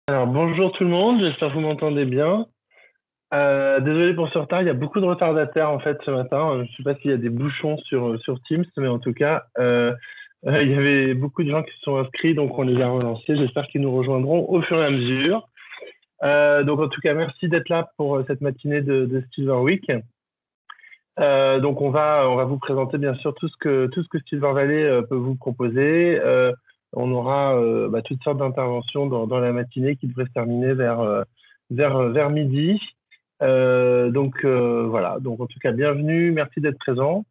Alors, bonjour tout le monde, j'espère que vous m'entendez bien. Désolé pour ce retard, il y a beaucoup de retardataires en fait ce matin. Je ne sais pas s'il y a des bouchons sur Teams, mais en tout cas, il y avait beaucoup de gens qui se sont inscrits, donc on les a relancés. J'espère qu'ils nous rejoindront au fur et à mesure. Donc en tout cas, merci d'être là pour cette matinée de Silver Week. Donc on va vous présenter bien sûr tout ce que Silver Valley peut vous proposer. On aura toutes sortes d'interventions dans la matinée qui devraient se terminer vers midi. Voilà. Donc en tout cas, bienvenue, merci d'être présent.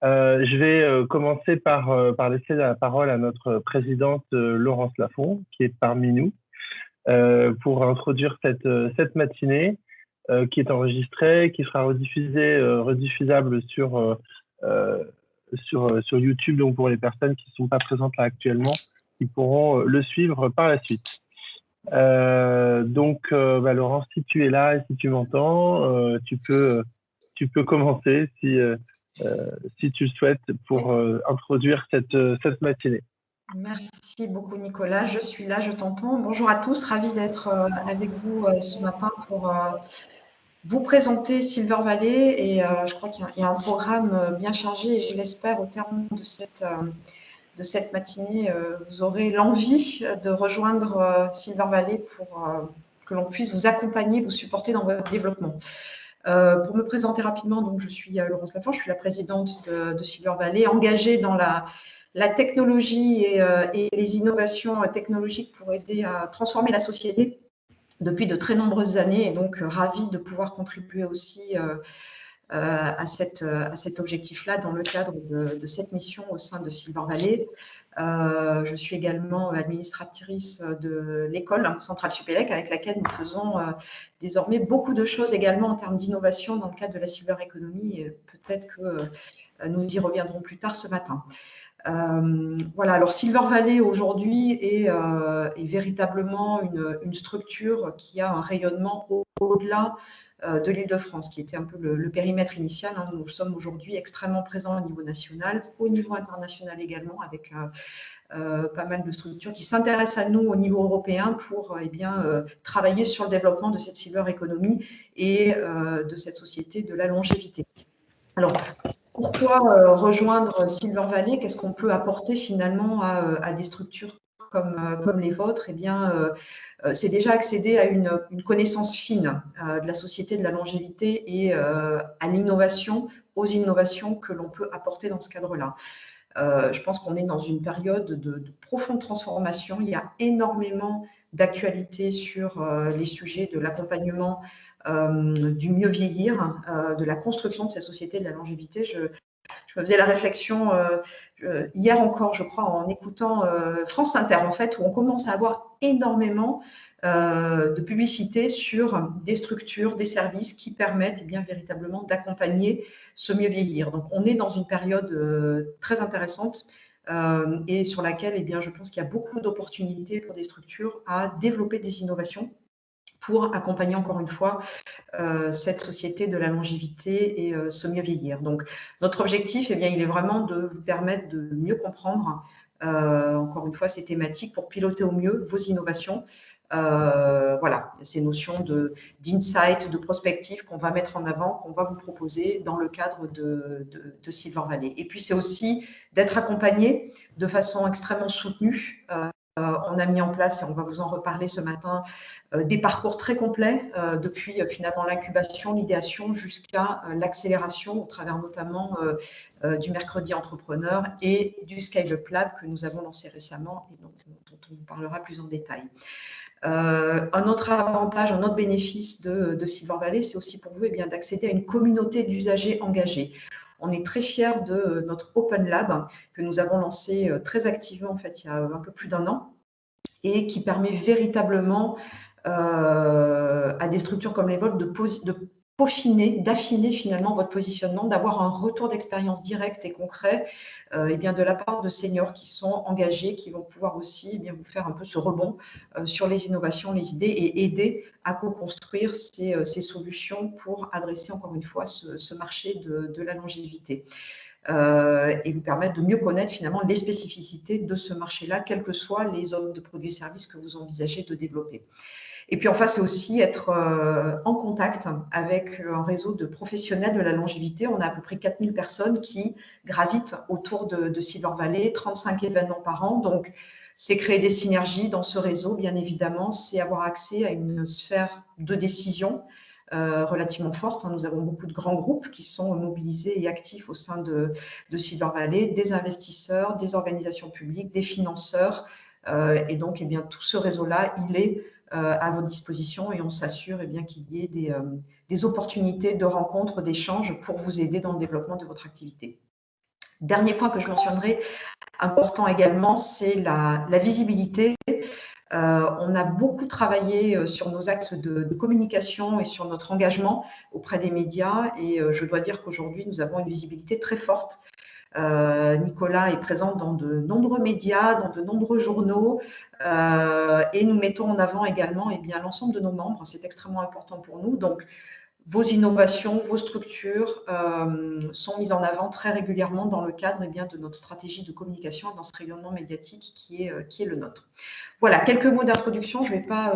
Je vais commencer par laisser la parole à notre présidente Laurence Lafont, qui est parmi nous, pour introduire cette matinée qui est enregistrée, qui sera rediffusable sur YouTube, donc pour les personnes qui ne sont pas présentes là actuellement, qui pourront le suivre par la suite. Laurence, si tu es là et si tu m'entends, tu peux commencer si tu le souhaites pour introduire cette matinée. Merci beaucoup Nicolas, je suis là, je t'entends. Bonjour à tous, ravie d'être avec vous ce matin pour vous présenter Silver Valley et je crois qu'il y a un programme bien chargé et je l'espère au terme de cette matinée, vous aurez l'envie de rejoindre Silver Valley pour que l'on puisse vous accompagner, vous supporter dans votre développement. Pour me présenter rapidement, donc je suis Laurence Lafont, je suis la présidente de Silver Valley, engagée dans la technologie et les innovations technologiques pour aider à transformer la société depuis de très nombreuses années et donc ravie de pouvoir contribuer aussi à cet objectif-là dans le cadre de cette mission au sein de Silver Valley. Je suis également administratrice de l'école Centrale Supélec avec laquelle nous faisons désormais beaucoup de choses également en termes d'innovation dans le cadre de la Silver Economy et peut-être que nous y reviendrons plus tard ce matin. Voilà, alors Silver Valley aujourd'hui est véritablement une structure qui a un rayonnement au-delà de l'Île-de-France, qui était un peu le périmètre initial. Nous sommes aujourd'hui extrêmement présents au niveau national, au niveau international également, avec pas mal de structures qui s'intéressent à nous au niveau européen pour travailler sur le développement de cette Silver Economy et de cette société de la longévité. Alors, pourquoi rejoindre Silver Valley? Qu'est-ce qu'on peut apporter finalement à des structures comme les vôtres? Eh bien, c'est déjà accéder à une connaissance fine de la société de la longévité et à l'innovation, aux innovations que l'on peut apporter dans ce cadre-là. Je pense qu'on est dans une période de profonde transformation. Il y a énormément d'actualités sur les sujets de l'accompagnement du mieux vieillir, de la construction de cette société de la longévité. Je me faisais la réflexion hier encore, je crois, en écoutant France Inter, en fait, où on commence à avoir énormément de publicité sur des structures, des services qui permettent eh bien, véritablement d'accompagner ce mieux vieillir. Donc, on est dans une période très intéressante et sur laquelle eh bien, je pense qu'il y a beaucoup d'opportunités pour des structures à développer des innovations pour accompagner encore une fois cette société de la longévité et ce mieux vieillir. Donc, notre objectif, eh bien, il est vraiment de vous permettre de mieux comprendre, encore une fois, ces thématiques pour piloter au mieux vos innovations. Voilà, ces notions d'insight, de prospective qu'on va mettre en avant, qu'on va vous proposer dans le cadre de Silver Valley. Et puis, c'est aussi d'être accompagné de façon extrêmement soutenue. On a mis en place, et on va vous en reparler ce matin, des parcours très complets depuis finalement l'incubation, l'idéation jusqu'à l'accélération au travers notamment du mercredi entrepreneur et du Scale-up Lab que nous avons lancé récemment et dont on vous parlera plus en détail. Un autre avantage, un autre bénéfice de Silver Valley, c'est aussi pour vous eh bien, d'accéder à une communauté d'usagers engagés. On est très fiers de notre Open Lab que nous avons lancé très activement en fait, il y a un peu plus d'un an et qui permet véritablement à des structures comme les vôtres de peaufiner, d'affiner finalement votre positionnement, d'avoir un retour d'expérience direct et concret eh bien, de la part de seniors qui sont engagés, qui vont pouvoir aussi eh bien, vous faire un peu ce rebond sur les innovations, les idées et aider à co-construire ces solutions pour adresser encore une fois ce marché de la longévité. et vous permettre de mieux connaître finalement les spécificités de ce marché-là, quelles que soient les zones de produits et services que vous envisagez de développer. Et puis enfin, c'est aussi être en contact avec un réseau de professionnels de la longévité. On a à peu près 4000 personnes qui gravitent autour de Silver Valley, 35 événements par an. Donc, c'est créer des synergies dans ce réseau, bien évidemment, c'est avoir accès à une sphère de décision relativement forte. Nous avons beaucoup de grands groupes qui sont mobilisés et actifs au sein de Silver Valley, des investisseurs, des organisations publiques, des financeurs. Et donc, eh bien, tout ce réseau-là, il est à votre disposition et on s'assure qu'il y ait des opportunités de rencontres, d'échanges pour vous aider dans le développement de votre activité. Dernier point que je mentionnerai, important également, c'est la visibilité. On a beaucoup travaillé sur nos axes de communication et sur notre engagement auprès des médias et je dois dire qu'aujourd'hui, nous avons une visibilité très forte. Nicolas est présent dans de nombreux médias, dans de nombreux journaux et nous mettons en avant également l'ensemble de nos membres. C'est extrêmement important pour nous. Donc, vos innovations, vos structures sont mises en avant très régulièrement dans le cadre de notre stratégie de communication dans ce rayonnement médiatique qui est le nôtre. Voilà, quelques mots d'introduction. Je ne vais pas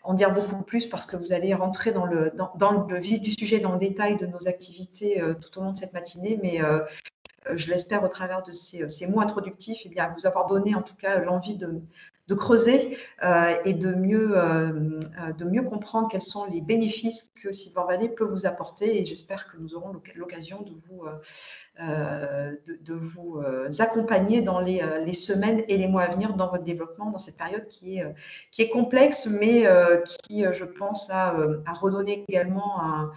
en dire beaucoup plus parce que vous allez rentrer dans le vif du sujet, dans le détail de nos activités tout au long de cette matinée, mais je l'espère au travers de ces mots introductifs, vous avoir donné en tout cas l'envie de creuser et de mieux comprendre quels sont les bénéfices que Silver Valley peut vous apporter. Et j'espère que nous aurons l'occasion de vous accompagner dans les semaines et les mois à venir dans votre développement, dans cette période qui est complexe, mais qui, je pense, a redonné également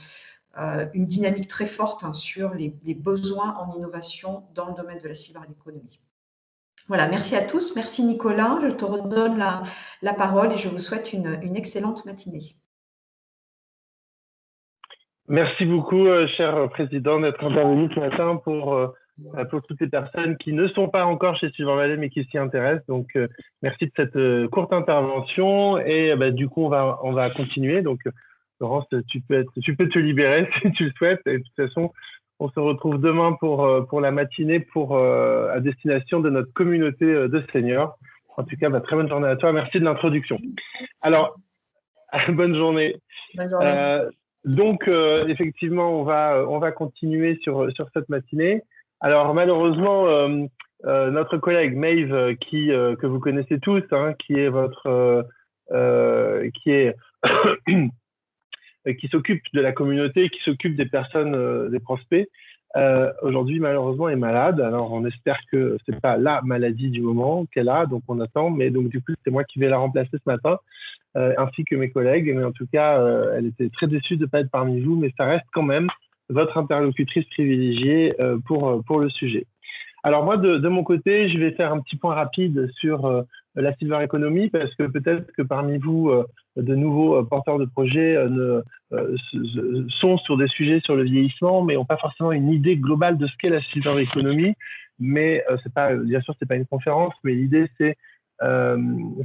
une dynamique très forte sur les besoins en innovation dans le domaine de la silver economy. Voilà, merci à tous. Merci Nicolas. Je te redonne la parole et je vous souhaite une excellente matinée. Merci beaucoup, cher président, d'être intervenu ce matin pour toutes les personnes qui ne sont pas encore chez Silver Valley mais qui s'y intéressent. Donc, merci de cette courte intervention et du coup, on va continuer. Donc, Laurence, tu peux te libérer si tu le souhaites. Et de toute façon, on se retrouve demain pour la matinée à destination de notre communauté de seniors. En tout cas, très bonne journée à toi. Merci de l'introduction. Alors, bonne journée. Bonne journée. Donc, effectivement, on va continuer sur cette matinée. Alors, malheureusement, notre collègue Maeve, que vous connaissez tous, qui est qui s'occupe de la communauté, qui s'occupe des personnes, des prospects, aujourd'hui, malheureusement, est malade. Alors, on espère que c'est pas la maladie du moment qu'elle a, donc on attend. Mais donc, du coup, c'est moi qui vais la remplacer ce matin. Ainsi que mes collègues. Mais en tout cas, elle était très déçue de ne pas être parmi vous, mais ça reste quand même votre interlocutrice privilégiée pour le sujet. Alors moi, de mon côté, je vais faire un petit point rapide sur la silver economy, parce que peut-être que parmi vous, de nouveaux porteurs de projets sont sur des sujets sur le vieillissement, mais n'ont pas forcément une idée globale de ce qu'est la silver economy. Mais bien sûr, c'est pas une conférence, mais l'idée, c'est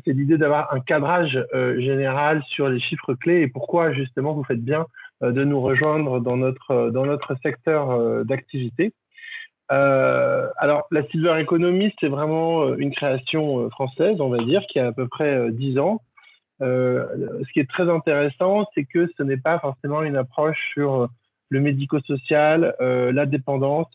l'idée d'avoir un cadrage général sur les chiffres clés et pourquoi justement vous faites bien de nous rejoindre dans notre secteur d'activité. Alors, la silver economy, c'est vraiment une création française, on va dire, qui a à peu près 10 ans. Ce qui est très intéressant, c'est que ce n'est pas forcément une approche sur le médico-social, la dépendance.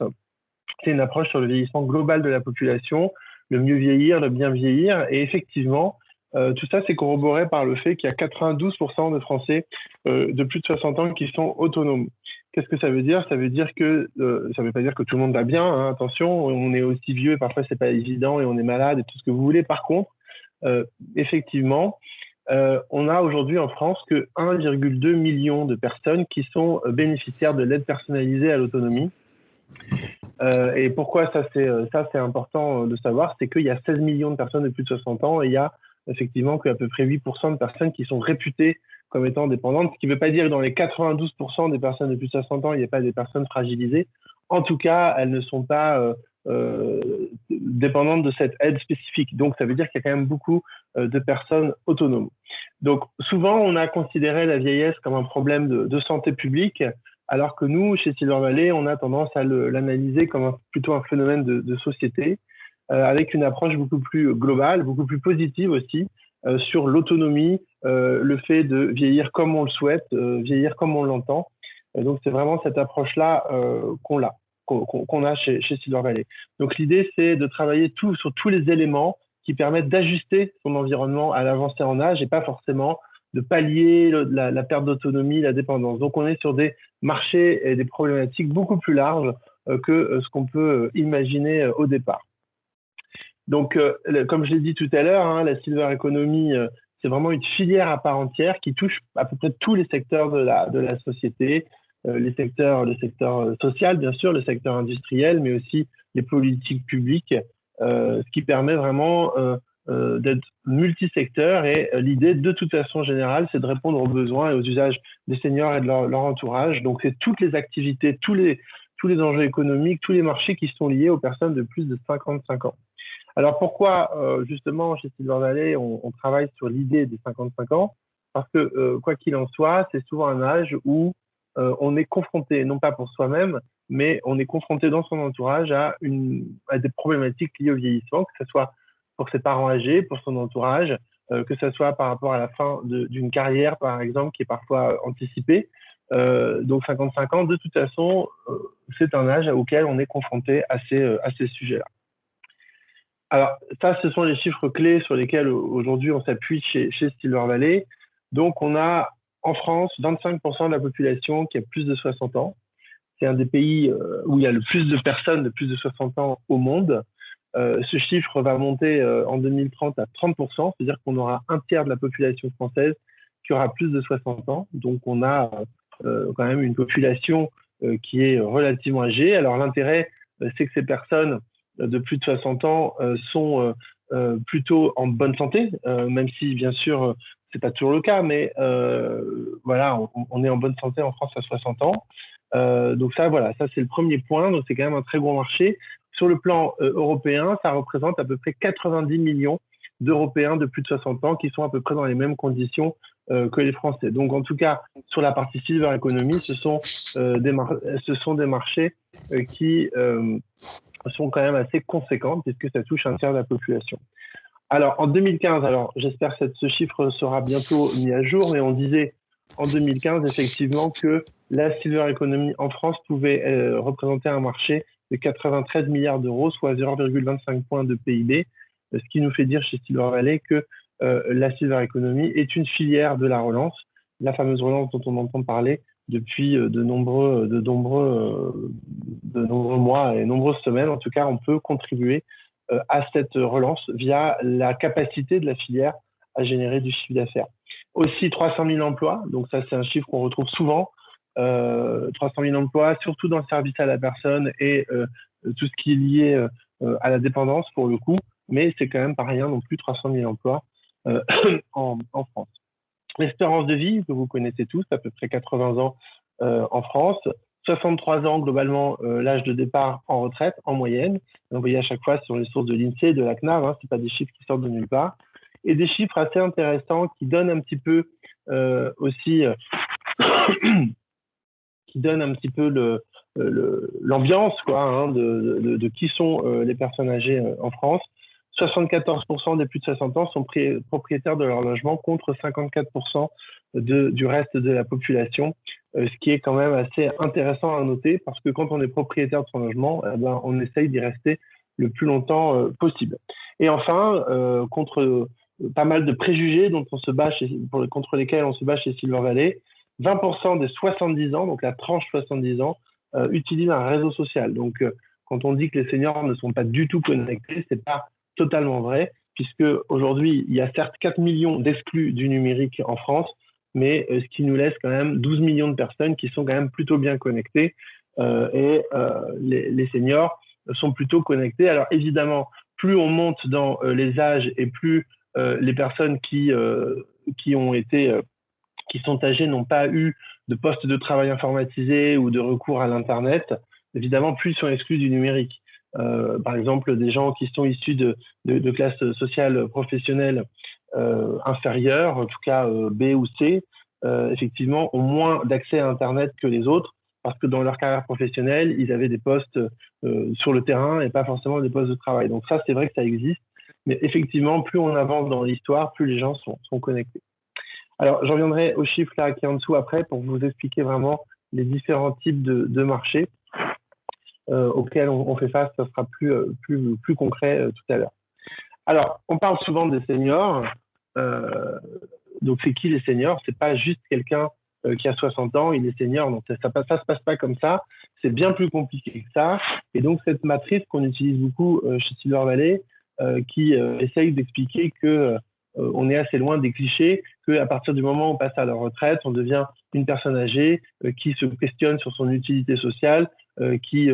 C'est une approche sur le vieillissement global de la population, le mieux vieillir, le bien vieillir. Et effectivement, tout ça, c'est corroboré par le fait qu'il y a 92% de Français de plus de 60 ans qui sont autonomes. Qu'est-ce que ça veut dire? Ça veut dire que ça veut pas dire que tout le monde va bien, attention, on est aussi vieux et parfois c'est pas évident et on est malade et tout ce que vous voulez. Par contre, effectivement, on a aujourd'hui en France que 1,2 million de personnes qui sont bénéficiaires de l'aide personnalisée à l'autonomie. Et pourquoi ça c'est important de savoir, c'est qu'il y a 16 millions de personnes de plus de 60 ans et il y a effectivement qu'à peu près 8% de personnes qui sont réputées comme étant dépendantes, ce qui ne veut pas dire que dans les 92% des personnes de plus de 60 ans, il n'y a pas des personnes fragilisées. En tout cas, elles ne sont pas dépendantes de cette aide spécifique. Donc, ça veut dire qu'il y a quand même beaucoup de personnes autonomes. Donc, souvent, on a considéré la vieillesse comme un problème de santé publique. alors que nous, chez Silver Valley, on a tendance à l'analyser comme plutôt un phénomène de société, avec une approche beaucoup plus globale, beaucoup plus positive aussi, sur l'autonomie, le fait de vieillir comme on le souhaite, vieillir comme on l'entend. Donc, c'est vraiment cette approche-là qu'on a chez Silver Valley. Donc, l'idée, c'est de travailler sur tous les éléments qui permettent d'ajuster son environnement à l'avancée en âge et pas forcément de pallier la perte d'autonomie, la dépendance. Donc, on est sur des marchés et des problématiques beaucoup plus larges que ce qu'on peut imaginer au départ. Donc, comme je l'ai dit tout à l'heure, hein, la Silver Economy, c'est vraiment une filière à part entière qui touche à peu près tous les secteurs de la société, le secteur social, bien sûr, le secteur industriel, mais aussi les politiques publiques, ce qui permet vraiment d'être multisecteur. Et l'idée, de toute façon générale, c'est de répondre aux besoins et aux usages des seniors et de leur entourage. Donc, c'est toutes les activités, tous les enjeux économiques, tous les marchés qui sont liés aux personnes de plus de 55 ans. Alors pourquoi justement chez Silver Valley on travaille sur l'idée des 55 ans? Parce que quoi qu'il en soit, c'est souvent un âge où on est confronté, non pas pour soi-même, mais on est confronté dans son entourage à des problématiques liées au vieillissement, que ce soit pour ses parents âgés, pour son entourage, que ce soit par rapport à la fin d'une carrière, par exemple, qui est parfois anticipée. Donc 55 ans, de toute façon, c'est un âge auquel on est confronté à ces sujets-là. Alors, ça, ce sont les chiffres clés sur lesquels aujourd'hui on s'appuie chez Silver Valley. Donc, on a en France 25% de la population qui a plus de 60 ans. C'est un des pays où il y a le plus de personnes de plus de 60 ans au monde. Ce chiffre va monter en 2030 à 30%, c'est-à-dire qu'on aura un tiers de la population française qui aura plus de 60 ans. Donc, on a quand même une population qui est relativement âgée. Alors, l'intérêt, c'est que ces personnes de plus de 60 ans sont plutôt en bonne santé, même si, bien sûr, c'est pas toujours le cas, mais voilà, on est en bonne santé en France à 60 ans. Donc ça, voilà, ça c'est le premier point. Donc c'est quand même un très gros marché. Sur le plan européen, ça représente à peu près 90 millions d'Européens de plus de 60 ans qui sont à peu près dans les mêmes conditions que les Français. Donc en tout cas, sur la partie Silver Economy, ce sont des marchés qui sont quand même assez conséquentes puisque ça touche un tiers de la population. Alors en 2015, alors j'espère que ce chiffre sera bientôt mis à jour, mais on disait en 2015 effectivement que la Silver Economy en France pouvait représenter un marché de 93 milliards d'euros, soit 0,25 points de PIB, ce qui nous fait dire chez Silver Valley que la Silver Economy est une filière de la relance, la fameuse relance dont on entend parler depuis de nombreux mois et nombreuses semaines. En tout cas, on peut contribuer à cette relance via la capacité de la filière à générer du chiffre d'affaires. Aussi 300 000 emplois, donc ça c'est un chiffre qu'on retrouve souvent, 300 000 emplois, surtout dans le service à la personne et tout ce qui est lié à la dépendance pour le coup, mais c'est quand même pas rien non plus 300 000 emplois en France. L'espérance de vie, que vous connaissez tous, à peu près 80 ans en France, 63 ans globalement l'âge de départ en retraite en moyenne. Donc, vous voyez à chaque fois sur les sources de l'INSEE, de la CNAV, hein, c'est pas des chiffres qui sortent de nulle part, et des chiffres assez intéressants qui donnent un petit peu aussi qui donnent un petit peu l'ambiance quoi, hein, de qui sont les personnes âgées en France. 74% des plus de 60 ans sont propriétaires de leur logement contre 54% du reste de la population, ce qui est quand même assez intéressant à noter parce que quand on est propriétaire de son logement, eh ben, on essaye d'y rester le plus longtemps possible. Et enfin, contre pas mal de préjugés dont on se bat contre lesquels on se bat chez Silver Valley, 20% des 70 ans, donc la tranche 70 ans, utilisent un réseau social. Donc, quand on dit que les seniors ne sont pas du tout connectés, c'est pas totalement vrai, puisque aujourd'hui, il y a certes 4 millions d'exclus du numérique en France, mais ce qui nous laisse quand même 12 millions de personnes qui sont quand même plutôt bien connectées les seniors sont plutôt connectés. Alors évidemment, plus on monte dans les âges et plus les personnes qui sont âgées n'ont pas eu de poste de travail informatisé ou de recours à l'Internet, évidemment, plus ils sont exclus du numérique. Par exemple, des gens qui sont issus de classes sociales professionnelles inférieures, en tout cas B ou C, effectivement, ont moins d'accès à Internet que les autres parce que dans leur carrière professionnelle, ils avaient des postes sur le terrain et pas forcément des postes de travail. Donc ça, c'est vrai que ça existe. Mais effectivement, plus on avance dans l'histoire, plus les gens sont connectés. Alors, je reviendrai aux chiffres là qui est en dessous après pour vous expliquer vraiment les différents types de marchés auxquels on fait face. Ça sera plus concret tout à l'heure. Alors, on parle souvent des seniors. Donc, c'est qui les seniors? C'est pas juste quelqu'un qui a 60 ans, il est senior. Donc, ça se passe pas comme ça. C'est bien plus compliqué que ça. Et donc, cette matrice qu'on utilise beaucoup chez Silver Valley, qui essaye d'expliquer que on est assez loin des clichés, qu'à partir du moment où on passe à la retraite, on devient une personne âgée qui se questionne sur son utilité sociale, qui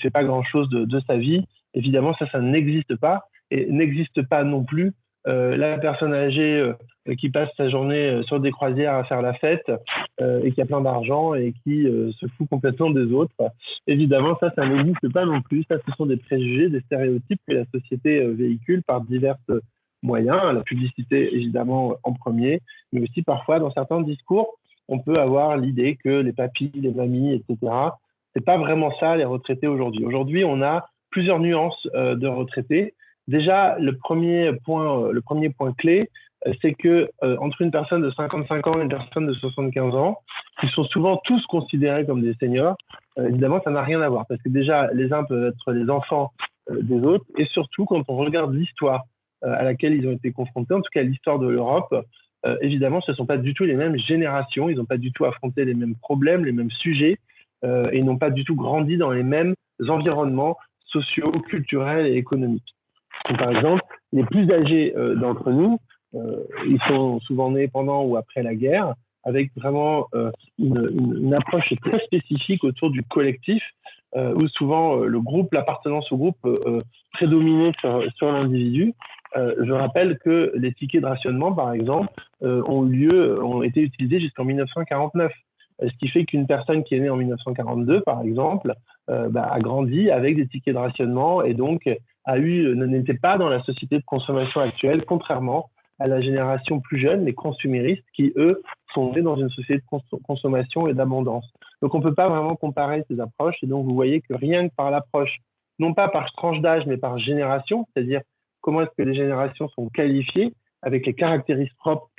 fait pas grand-chose de sa vie. Évidemment, ça n'existe pas. Et n'existe pas non plus la personne âgée qui passe sa journée sur des croisières à faire la fête et qui a plein d'argent et qui se fout complètement des autres. Évidemment, ça n'existe pas non plus. Ça, ce sont des préjugés, des stéréotypes que la société véhicule par divers moyens. La publicité, évidemment, en premier, mais aussi parfois, dans certains discours, on peut avoir l'idée que les papis, les mamies, etc., c'est pas vraiment ça, les retraités aujourd'hui. Aujourd'hui, on a plusieurs nuances de retraités. Déjà, le premier point clé, c'est que entre une personne de 55 ans et une personne de 75 ans, qui sont souvent tous considérés comme des seniors, évidemment, ça n'a rien à voir. Parce que déjà, les uns peuvent être les enfants des autres. Et surtout, quand on regarde l'histoire à laquelle ils ont été confrontés, en tout cas l'histoire de l'Europe, évidemment, ce ne sont pas du tout les mêmes générations. Ils n'ont pas du tout affronté les mêmes problèmes, les mêmes sujets. Et ils n'ont pas du tout grandi dans les mêmes environnements sociaux, culturels et économiques. Donc, par exemple, les plus âgés d'entre nous, ils sont souvent nés pendant ou après la guerre, avec vraiment une approche très spécifique autour du collectif, où souvent l'appartenance au groupe prédominait sur l'individu. Je rappelle que les tickets de rationnement, par exemple, ont été utilisés jusqu'en 1949. Ce qui fait qu'une personne qui est née en 1942, par exemple, a grandi avec des tickets de rationnement et donc n'était pas dans la société de consommation actuelle, contrairement à la génération plus jeune, les consuméristes, qui, eux, sont nés dans une société de consommation et d'abondance. Donc, on ne peut pas vraiment comparer ces approches. Et donc, vous voyez que rien que par l'approche, non pas par tranche d'âge, mais par génération, c'est-à-dire comment est-ce que les générations sont qualifiées, avec les caractéristiques propres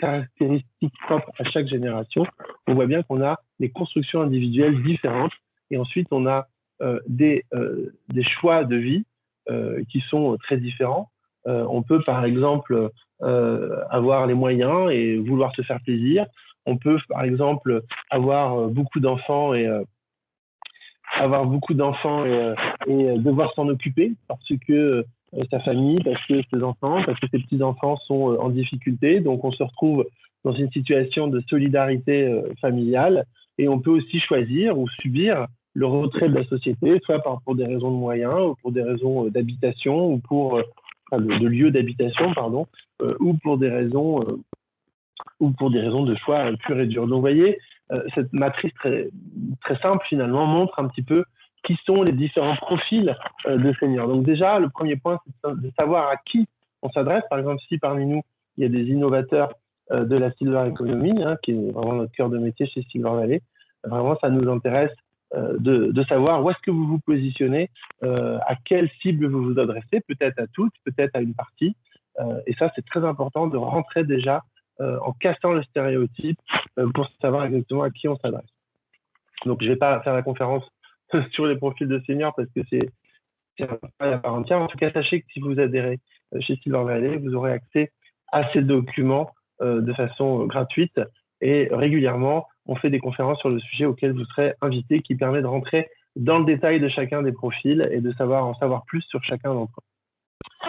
à chaque génération, on voit bien qu'on a des constructions individuelles différentes et ensuite on a des choix de vie qui sont très différents. On peut par exemple avoir les moyens et vouloir se faire plaisir. On peut par exemple avoir beaucoup d'enfants et devoir s'en occuper parce que sa famille, parce que ses enfants, parce que ses petits-enfants sont en difficulté. Donc, on se retrouve dans une situation de solidarité familiale et on peut aussi choisir ou subir le retrait de la société, soit pour des raisons de moyens ou pour des raisons d'habitation ou de lieu d'habitation, pardon, ou pour des raisons de choix purs et durs. Donc, vous voyez, cette matrice très, très simple, finalement, montre un petit peu qui sont les différents profils de seniors. Donc déjà, le premier point, c'est de savoir à qui on s'adresse. Par exemple, si parmi nous, il y a des innovateurs de la Silver Economy, qui est vraiment notre cœur de métier chez Silver Valley, vraiment, ça nous intéresse de savoir où est-ce que vous vous positionnez, à quelle cible vous vous adressez, peut-être à toutes, peut-être à une partie. Et ça, c'est très important de rentrer déjà en cassant le stéréotype pour savoir exactement à qui on s'adresse. Donc, je ne vais pas faire la conférence sur les profils de seniors parce que c'est un travail à part entière. En tout cas, sachez que si vous adhérez chez Silver Valley, vous aurez accès à ces documents de façon gratuite et régulièrement, on fait des conférences sur le sujet auxquelles vous serez invités qui permet de rentrer dans le détail de chacun des profils et de en savoir plus sur chacun d'entre eux.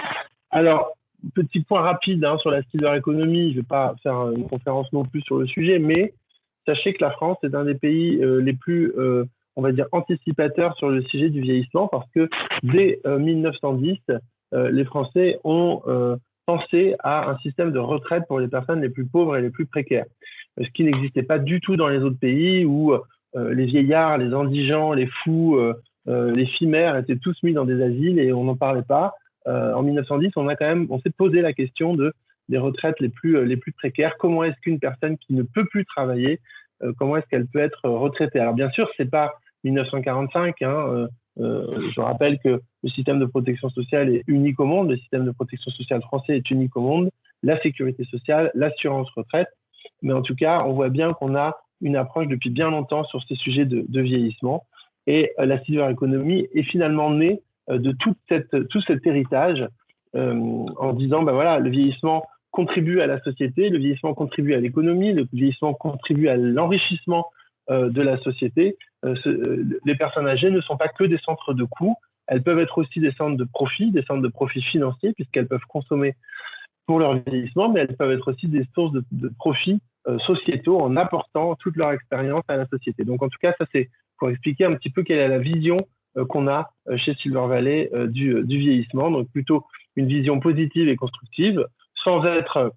Alors, petit point rapide sur la Silver Economy, je ne vais pas faire une conférence non plus sur le sujet, mais sachez que la France est un des pays les plus on va dire, anticipateur sur le sujet du vieillissement parce que dès 1910, les Français ont pensé à un système de retraite pour les personnes les plus pauvres et les plus précaires. Ce qui n'existait pas du tout dans les autres pays où les vieillards, les indigents, les fous, les fimères étaient tous mis dans des asiles et on n'en parlait pas. En 1910, on s'est posé la question des retraites les plus précaires. Comment est-ce qu'une personne qui ne peut plus travailler, comment est-ce qu'elle peut être retraitée? Alors bien sûr, c'est pas 1945. Je rappelle que le système de protection sociale est unique au monde, le système de protection sociale français est unique au monde, la sécurité sociale, l'assurance retraite. Mais en tout cas, on voit bien qu'on a une approche depuis bien longtemps sur ces sujets de vieillissement. Et la silver economy est finalement née de tout cet héritage en disant, ben voilà, le vieillissement contribue à la société, le vieillissement contribue à l'économie, le vieillissement contribue à l'enrichissement de la société. Les personnes âgées ne sont pas que des centres de coûts, elles peuvent être aussi des centres de profit financiers, puisqu'elles peuvent consommer pour leur vieillissement, mais elles peuvent être aussi des sources de profits sociétaux en apportant toute leur expérience à la société. Donc en tout cas, ça c'est pour expliquer un petit peu quelle est la vision qu'on a chez Silver Valley du vieillissement, donc plutôt une vision positive et constructive, sans être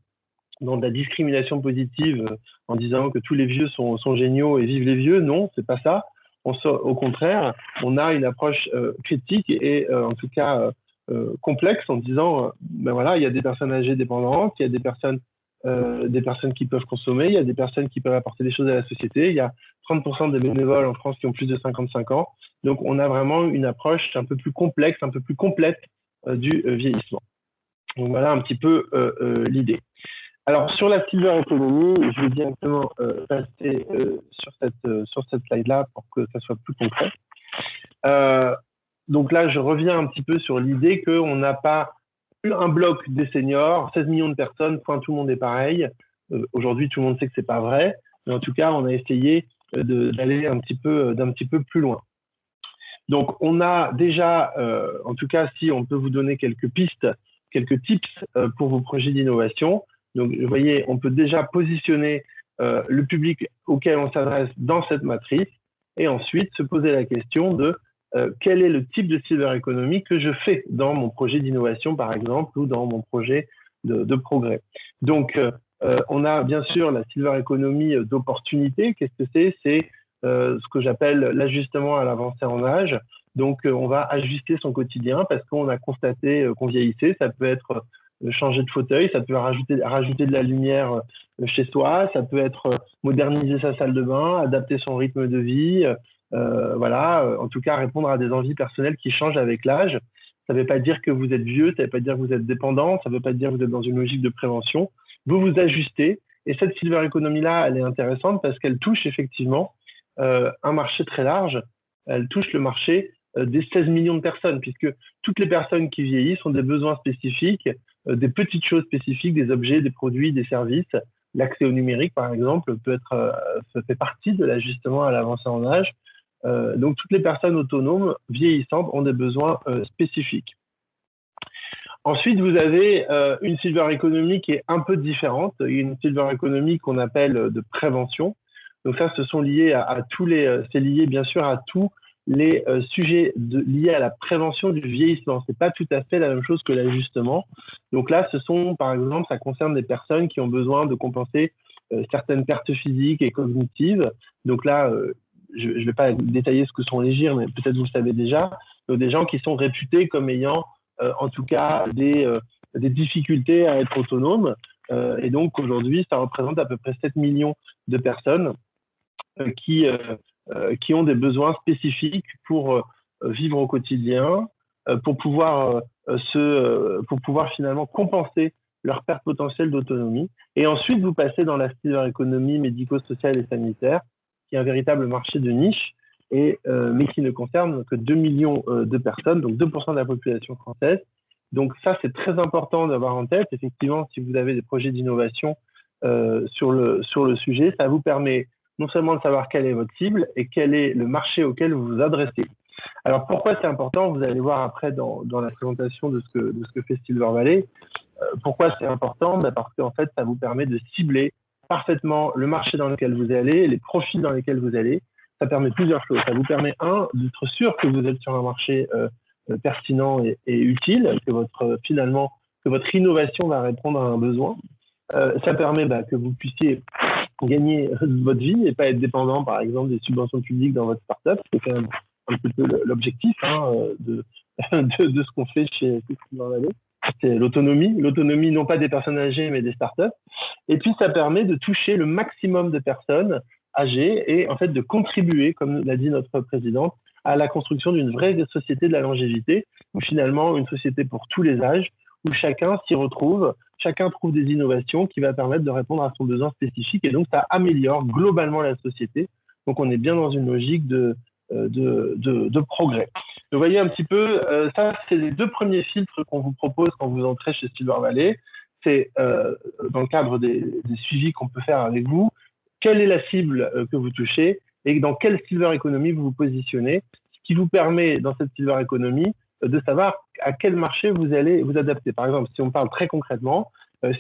dans de la discrimination positive en disant que tous les vieux sont géniaux et vivent les vieux. Non, c'est pas ça. Au contraire, on a une approche critique et en tout cas complexe en disant ben voilà, il y a des personnes âgées dépendantes, il y a des personnes qui peuvent consommer, il y a des personnes qui peuvent apporter des choses à la société, il y a 30% des bénévoles en France qui ont plus de 55 ans. Donc on a vraiment une approche un peu plus complexe, un peu plus complète du vieillissement. Donc voilà un petit peu l'idée. Alors sur la silver economy, je vais directement passer sur cette slide-là pour que ça soit plus concret. Donc là, je reviens un petit peu sur l'idée qu'on n'a pas eu un bloc des seniors, 16 millions de personnes, point, tout le monde est pareil. Aujourd'hui, tout le monde sait que c'est pas vrai, mais en tout cas, on a essayé d'aller d'un petit peu plus loin. Donc, on a déjà, en tout cas, si on peut vous donner quelques pistes, quelques tips pour vos projets d'innovation. Donc, vous voyez, on peut déjà positionner le public auquel on s'adresse dans cette matrice et ensuite se poser la question de quel est le type de silver economy que je fais dans mon projet d'innovation, par exemple, ou dans mon projet de progrès. Donc, on a bien sûr la silver economy d'opportunité. Qu'est-ce que c'est? C'est ce que j'appelle l'ajustement à l'avancée en âge. Donc, on va ajuster son quotidien parce qu'on a constaté qu'on vieillissait. Ça peut être changer de fauteuil, ça peut rajouter de la lumière chez soi, ça peut être moderniser sa salle de bain, adapter son rythme de vie, voilà, en tout cas répondre à des envies personnelles qui changent avec l'âge. Ça ne veut pas dire que vous êtes vieux, ça ne veut pas dire que vous êtes dépendant, ça ne veut pas dire que vous êtes dans une logique de prévention. Vous vous ajustez et cette silver economy-là, elle est intéressante parce qu'elle touche effectivement un marché très large. Elle touche le marché des 16 millions de personnes puisque toutes les personnes qui vieillissent ont des besoins spécifiques, des petites choses spécifiques, des objets, des produits, des services. L'accès au numérique, par exemple, ça fait partie de l'ajustement à l'avancée en âge. Donc, toutes les personnes autonomes vieillissantes ont des besoins spécifiques. Ensuite, vous avez une silver economy qui est un peu différente. Il y a une silver economy qu'on appelle de prévention. Donc ça, c'est lié bien sûr à tous les sujets liés à la prévention du vieillissement. C'est pas tout à fait la même chose que l'ajustement. Donc là, par exemple, ça concerne des personnes qui ont besoin de compenser certaines pertes physiques et cognitives. Donc là, je ne vais pas détailler ce que sont les GIR, mais peut-être vous le savez déjà. Donc des gens qui sont réputés comme ayant, en tout cas, des difficultés à être autonomes. Et donc aujourd'hui, ça représente à peu près 7 millions de personnes qui ont des besoins spécifiques pour vivre au quotidien, pour pouvoir finalement compenser leur perte potentielle d'autonomie. Et ensuite, vous passez dans la silver economy médico-sociale et sanitaire, qui est un véritable marché de niche, mais qui ne concerne que 2 millions de personnes, donc 2% de la population française. Donc ça, c'est très important d'avoir en tête. Effectivement, si vous avez des projets d'innovation sur le sujet, ça vous permet non seulement de savoir quelle est votre cible et quel est le marché auquel vous vous adressez. Alors, pourquoi c'est important? Vous allez voir après dans la présentation de ce que fait Silver Valley. Pourquoi c'est important? Parce qu'en fait, ça vous permet de cibler parfaitement le marché dans lequel vous allez, les profils dans lesquels vous allez. Ça permet plusieurs choses. Ça vous permet, d'être sûr que vous êtes sur un marché pertinent et utile, que votre innovation va répondre à un besoin. Ça permet que vous puissiez gagner votre vie et pas être dépendant, par exemple, des subventions publiques dans votre startup. C'est quand même un petit peu l'objectif de ce qu'on fait chez Silver Valley. C'est l'autonomie non pas des personnes âgées, mais des startups. Et puis, ça permet de toucher le maximum de personnes âgées et en fait de contribuer, comme l'a dit notre présidente, à la construction d'une vraie société de la longévité, ou finalement une société pour tous les âges, où chacun s'y retrouve, chacun trouve des innovations qui va permettre de répondre à son besoin spécifique, et donc ça améliore globalement la société. Donc on est bien dans une logique de progrès. Vous voyez un petit peu, ça c'est les deux premiers filtres qu'on vous propose quand vous entrez chez Silver Valley. C'est dans le cadre des suivis qu'on peut faire avec vous, quelle est la cible que vous touchez et dans quelle Silver Economy vous vous positionnez, ce qui vous permet dans cette Silver Economy de savoir à quel marché vous allez vous adapter. Par exemple, si on parle très concrètement,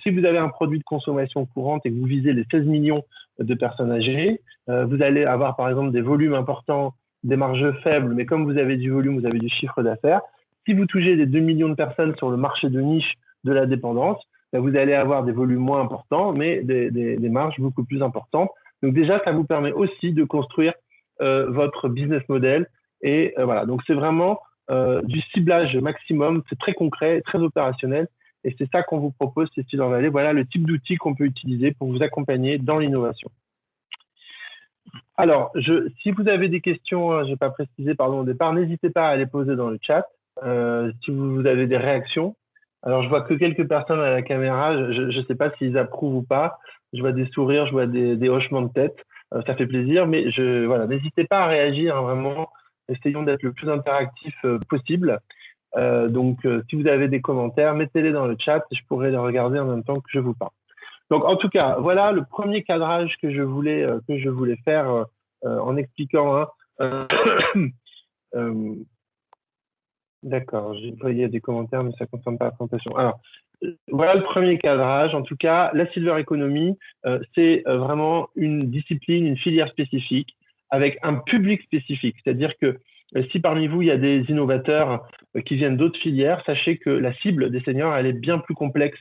si vous avez un produit de consommation courante et que vous visez les 16 millions de personnes âgées, vous allez avoir par exemple des volumes importants, des marges faibles, mais comme vous avez du volume, vous avez du chiffre d'affaires. Si vous touchez les 2 millions de personnes sur le marché de niche de la dépendance, vous allez avoir des volumes moins importants, mais des marges beaucoup plus importantes. Donc déjà, ça vous permet aussi de construire votre business model. Et voilà, donc c'est vraiment du ciblage maximum, c'est très concret, très opérationnel. Et c'est ça qu'on vous propose chez Silver Valley. Voilà le type d'outils qu'on peut utiliser pour vous accompagner dans l'innovation. Alors, si vous avez des questions, je n'ai pas précisé pardon, au départ, n'hésitez pas à les poser dans le chat. Si vous avez des réactions. Alors, je vois que quelques personnes à la caméra. Je ne sais pas s'ils approuvent ou pas. Je vois des sourires, je vois des hochements de tête. Ça fait plaisir, mais voilà, n'hésitez pas à réagir, hein, vraiment. Essayons d'être le plus interactif possible. Donc, si vous avez des commentaires, mettez-les dans le chat. Je pourrai les regarder en même temps que je vous parle. Donc, en tout cas, voilà le premier cadrage que je voulais faire en expliquant. Hein, D'accord, j'ai voyé des commentaires, mais ça ne concerne pas la présentation. Alors, voilà le premier cadrage. En tout cas, la Silver Economy, c'est vraiment une discipline, une filière spécifique avec un public spécifique. C'est-à-dire que si parmi vous, il y a des innovateurs qui viennent d'autres filières, sachez que la cible des seniors, elle est bien plus complexe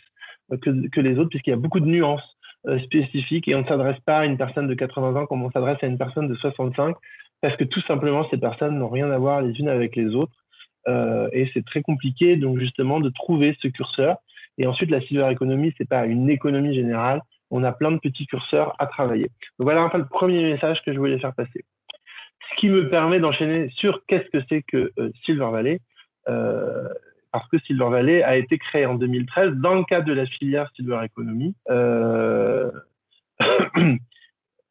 que les autres, puisqu'il y a beaucoup de nuances spécifiques et on ne s'adresse pas à une personne de 80 ans comme on s'adresse à une personne de 65, parce que tout simplement, ces personnes n'ont rien à voir les unes avec les autres. Et c'est très compliqué, donc justement, de trouver ce curseur. Et ensuite, la Silver Economy, c'est pas une économie générale. On a plein de petits curseurs à travailler. Donc voilà un peu le premier message que je voulais faire passer. Ce qui me permet d'enchaîner sur qu'est-ce que c'est que Silver Valley, parce que Silver Valley a été créé en 2013 dans le cadre de la filière Silver Economy.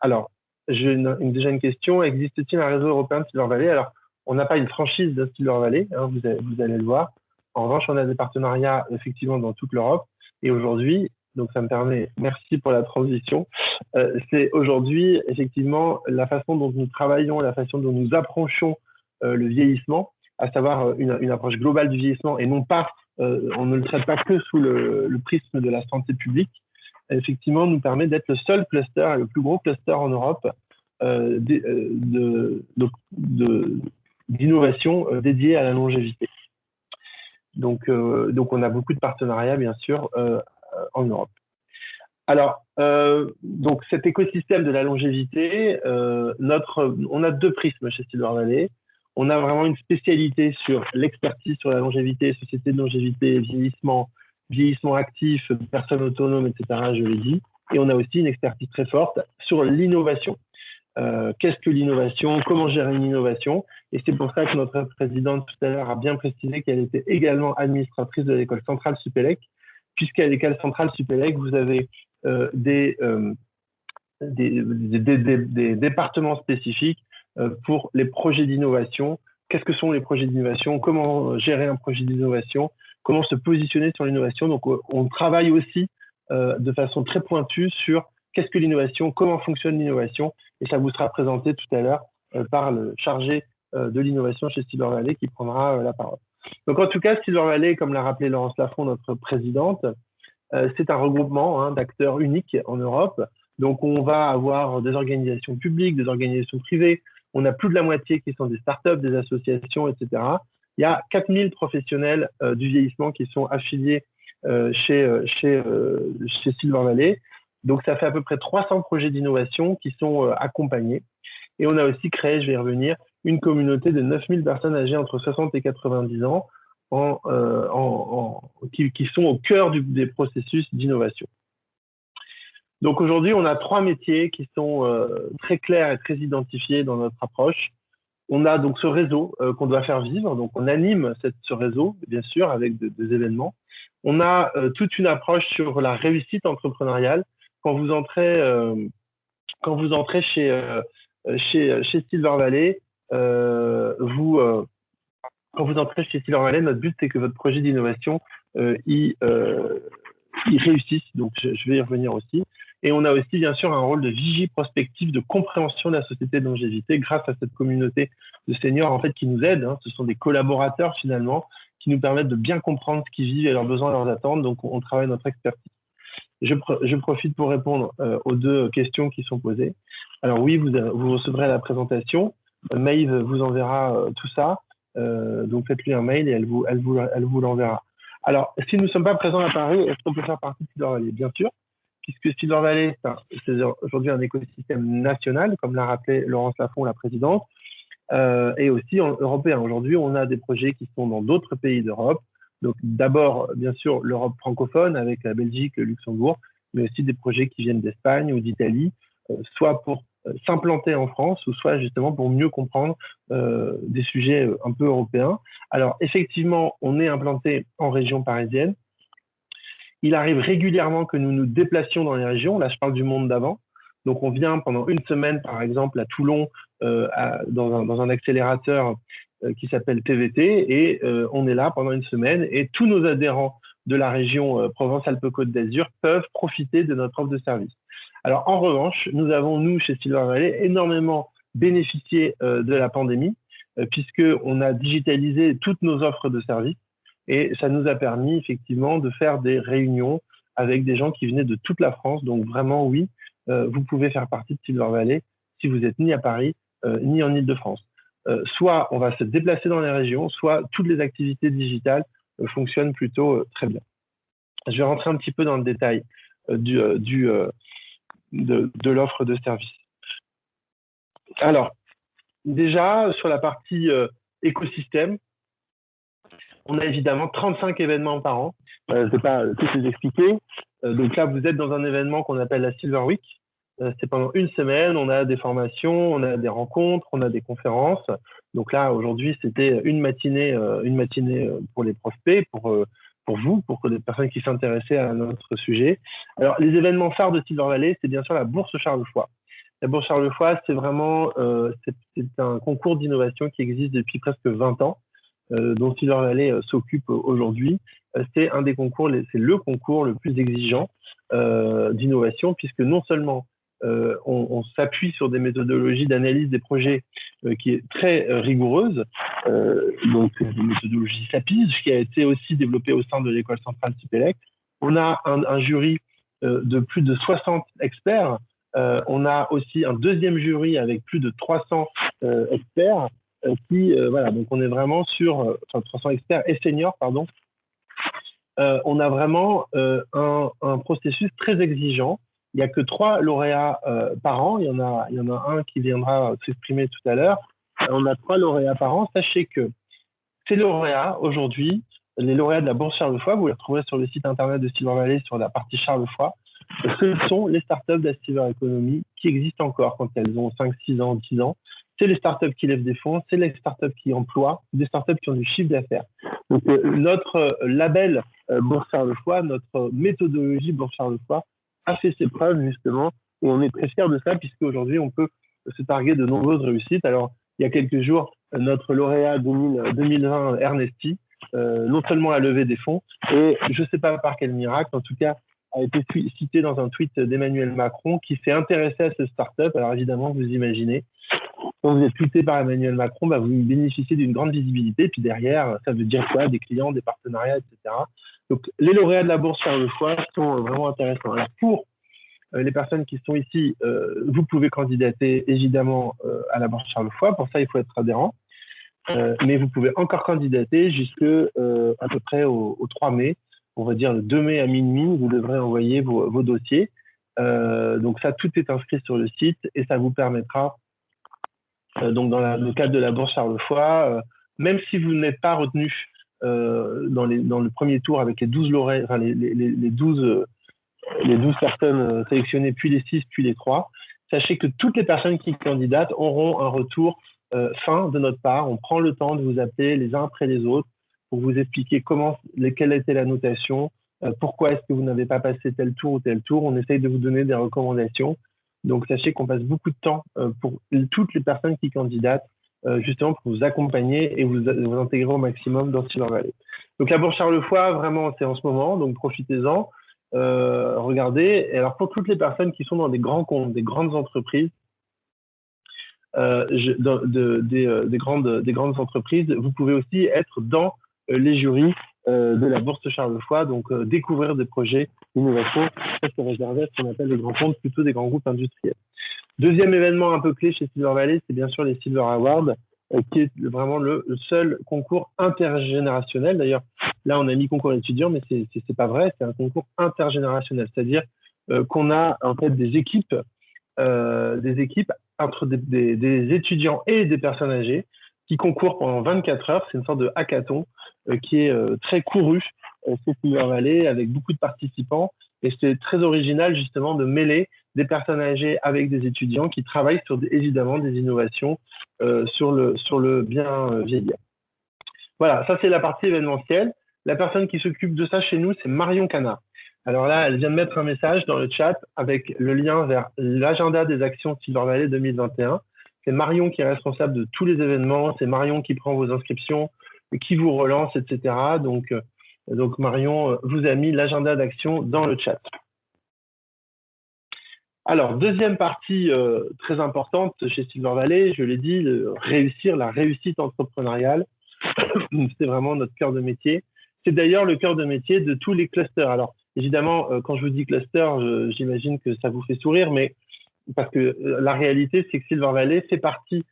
Alors, j'ai déjà une question. Existe-t-il un réseau européen de Silver Valley? Alors, on n'a pas une franchise de Silver Valley, hein, vous allez le voir. En revanche, on a des partenariats effectivement dans toute l'Europe. Et aujourd'hui, donc ça me permet, merci pour la transition, c'est aujourd'hui effectivement la façon dont nous travaillons, la façon dont nous approchons le vieillissement, à savoir une approche globale du vieillissement et non pas, on ne le traite pas que sous le prisme de la santé publique, effectivement nous permet d'être le seul cluster, le plus gros cluster en Europe d'innovation dédiée à la longévité. Donc on a beaucoup de partenariats, bien sûr, en Europe. Alors, donc cet écosystème de la longévité, on a deux prismes chez Silver Valley. On a vraiment une spécialité sur l'expertise sur la longévité, société de longévité, vieillissement actif, personnes autonomes, etc., je l'ai dit. Et on a aussi une expertise très forte sur l'innovation. Qu'est-ce que l'innovation? Comment gérer une innovation? Et c'est pour ça que notre présidente tout à l'heure a bien précisé qu'elle était également administratrice de l'école centrale Supélec, puisqu'à l'école centrale Supélec, vous avez des départements spécifiques pour les projets d'innovation. Qu'est-ce que sont les projets d'innovation? Comment gérer un projet d'innovation? Comment se positionner sur l'innovation? Donc, on travaille aussi de façon très pointue sur qu'est-ce que l'innovation, comment fonctionne l'innovation, et ça vous sera présenté tout à l'heure par le chargé de l'innovation chez Silver Valley qui prendra la parole. Donc, en tout cas, Silver Valley, comme l'a rappelé Laurence Lafont, notre présidente, c'est un regroupement d'acteurs uniques en Europe. Donc, on va avoir des organisations publiques, des organisations privées. On a plus de la moitié qui sont des startups, des associations, etc. Il y a 4000 professionnels du vieillissement qui sont affiliés chez Silver Valley. Donc, ça fait à peu près 300 projets d'innovation qui sont accompagnés. Et on a aussi créé, je vais y revenir, une communauté de 9000 personnes âgées entre 60 et 90 ans qui sont au cœur des processus d'innovation. Donc aujourd'hui, on a 3 métiers qui sont très clairs et très identifiés dans notre approche. On a donc ce réseau qu'on doit faire vivre, donc on anime ce réseau, bien sûr, avec des événements. On a toute une approche sur la réussite entrepreneuriale. Quand vous entrez, chez Silver Valley, quand vous entrez chez Silver Valley, notre but c'est que votre projet d'innovation il réussisse. Donc je vais y revenir aussi. Et on a aussi bien sûr un rôle de vigie prospective, de compréhension de la société de longévité grâce à cette communauté de seniors en fait qui nous aident. Hein. Ce sont des collaborateurs finalement qui nous permettent de bien comprendre ce qu'ils vivent et leurs besoins et leurs attentes. Donc on travaille notre expertise. Je profite pour répondre aux 2 questions qui sont posées. Alors oui, vous recevrez la présentation. Maïve vous enverra tout ça. Donc faites-lui un mail et elle vous l'enverra. Alors, si nous ne sommes pas présents à Paris, est-ce qu'on peut faire partie de Silver Valley? Bien sûr, puisque Silver Valley, c'est aujourd'hui un écosystème national, comme l'a rappelé Laurence Lafont, la présidente, et aussi européen. Aujourd'hui, on a des projets qui sont dans d'autres pays d'Europe. Donc d'abord, bien sûr, l'Europe francophone avec la Belgique, le Luxembourg, mais aussi des projets qui viennent d'Espagne ou d'Italie, soit pour s'implanter en France ou soit justement pour mieux comprendre des sujets un peu européens. Alors effectivement, on est implanté en région parisienne. Il arrive régulièrement que nous nous déplacions dans les régions. Là, je parle du monde d'avant. Donc on vient pendant une semaine, par exemple, à Toulon, dans un accélérateur qui s'appelle TVT, et on est là pendant une semaine, et tous nos adhérents de la région Provence-Alpes-Côte d'Azur peuvent profiter de notre offre de service. Alors en revanche, nous avons, nous, chez Silver Valley, énormément bénéficié de la pandémie, puisqu'on a digitalisé toutes nos offres de services, et ça nous a permis effectivement de faire des réunions avec des gens qui venaient de toute la France. Donc vraiment, oui, vous pouvez faire partie de Silver Valley si vous êtes ni à Paris, ni en Île-de-France. Soit on va se déplacer dans les régions, soit toutes les activités digitales fonctionnent plutôt très bien. Je vais rentrer un petit peu dans le détail de l'offre de service. Alors, déjà, sur la partie écosystème, on a évidemment 35 événements par an. Je ne vais pas tous les expliquer. Donc là, vous êtes dans un événement qu'on appelle la Silver Week. C'est pendant une semaine, on a des formations, on a des rencontres, on a des conférences. Donc là, aujourd'hui, c'était une matinée pour les prospects, pour vous, pour les personnes qui s'intéressaient à notre sujet. Alors, les événements phares de Silver Valley, c'est bien sûr la Bourse Charles Foix. La Bourse Charles Foix, c'est vraiment c'est un concours d'innovation qui existe depuis presque 20 ans, dont Silver Valley s'occupe aujourd'hui. C'est un des concours, c'est le concours le plus exigeant d'innovation, puisque non seulement on s'appuie sur des méthodologies d'analyse des projets qui est très rigoureuse, donc une méthodologie SAPIS qui a été aussi développée au sein de l'école centrale CIPELEC. On a un jury de plus de 60 experts. On a aussi un deuxième jury avec plus de 300 experts voilà, donc on est vraiment sur 300 experts et seniors, pardon. On a vraiment un processus très exigeant. Il n'y a que 3 lauréats par an. Il y en a un qui viendra s'exprimer tout à l'heure. On a 3 lauréats par an. Sachez que ces lauréats, aujourd'hui, les lauréats de la Bourse Charles Foix, vous les retrouverez sur le site internet de Silver Valley sur la partie Charles Foix. Ce sont les startups de la Silver Economy qui existent encore quand elles ont 5, 6 ans, 10 ans. C'est les startups qui lèvent des fonds, c'est les startups qui emploient, des startups qui ont du chiffre d'affaires. Donc, notre label Bourse Charles Foix, notre méthodologie Bourse Charles Foix a fait ses preuves, justement, et on est très fiers de ça, puisqu'aujourd'hui, on peut se targuer de nombreuses réussites. Alors, il y a quelques jours, notre lauréat 2020, Ernesti, non seulement a levé des fonds, et je ne sais pas par quel miracle, en tout cas, a été cité dans un tweet d'Emmanuel Macron qui s'est intéressé à ce start-up. Alors évidemment, vous imaginez, quand vous êtes tweeté par Emmanuel Macron, vous bénéficiez d'une grande visibilité. Puis derrière, ça veut dire quoi? Des clients, des partenariats, etc. Donc les lauréats de la Bourse Charles Foix sont vraiment intéressants. Alors pour les personnes qui sont ici, vous pouvez candidater évidemment à la Bourse Charles Foix. Pour ça, il faut être adhérent. Mais vous pouvez encore candidater jusqu'à à peu près au 3 mai. On va dire le 2 mai à minuit, vous devrez envoyer vos dossiers. Donc ça, tout est inscrit sur le site et ça vous permettra, donc dans le cadre de la Bourse Charles Foix, même si vous n'êtes pas retenu dans le premier tour avec les 12 lauréats, enfin les 12 les 12 personnes sélectionnées, puis les 6, puis les 3. Sachez que toutes les personnes qui candidatent auront un retour fin de notre part. On prend le temps de vous appeler les uns après les autres pour vous expliquer quelle était la notation, pourquoi est-ce que vous n'avez pas passé tel tour ou tel tour. On essaye de vous donner des recommandations. Donc, sachez qu'on passe beaucoup de temps pour toutes les personnes qui candidatent, justement pour vous accompagner et vous intégrer au maximum dans Silver Valley. Donc, la Bourse Charles-Foy, vraiment, c'est en ce moment, donc profitez-en. Regardez. Et alors, pour toutes les personnes qui sont dans des grands comptes, des grandes entreprises, des grandes entreprises, vous pouvez aussi être dans les jurys de la Bourse Charles-Foy, donc découvrir des projets d'innovation. Ça, c'est réservé à ce qu'on appelle les grands comptes, plutôt des grands groupes industriels. Deuxième événement un peu clé chez Silver Valley, c'est bien sûr les Silver Awards, qui est vraiment le seul concours intergénérationnel. D'ailleurs, là, on a mis concours étudiants, mais c'est pas vrai, c'est un concours intergénérationnel, c'est-à-dire qu'on a en fait des équipes entre des étudiants et des personnes âgées qui concourent pendant 24 heures. C'est une sorte de hackathon qui est très couru chez Silver Valley avec beaucoup de participants. Et c'est très original justement de mêler des personnes âgées avec des étudiants qui travaillent sur évidemment des innovations sur le bien vieillir. Voilà, ça c'est la partie événementielle. La personne qui s'occupe de ça chez nous, c'est Marion Canard. Alors là, elle vient de mettre un message dans le chat avec le lien vers l'agenda des actions Silver Valley 2021. C'est Marion qui est responsable de tous les événements, c'est Marion qui prend vos inscriptions, qui vous relance, etc. Donc Marion vous a mis l'agenda d'action dans le chat. Alors, deuxième partie très importante chez Silver Valley, je l'ai dit, la réussite entrepreneuriale. C'est vraiment notre cœur de métier. C'est d'ailleurs le cœur de métier de tous les clusters. Alors, évidemment, quand je vous dis cluster, j'imagine que ça vous fait sourire, mais parce que la réalité, c'est que Silver Valley fait partie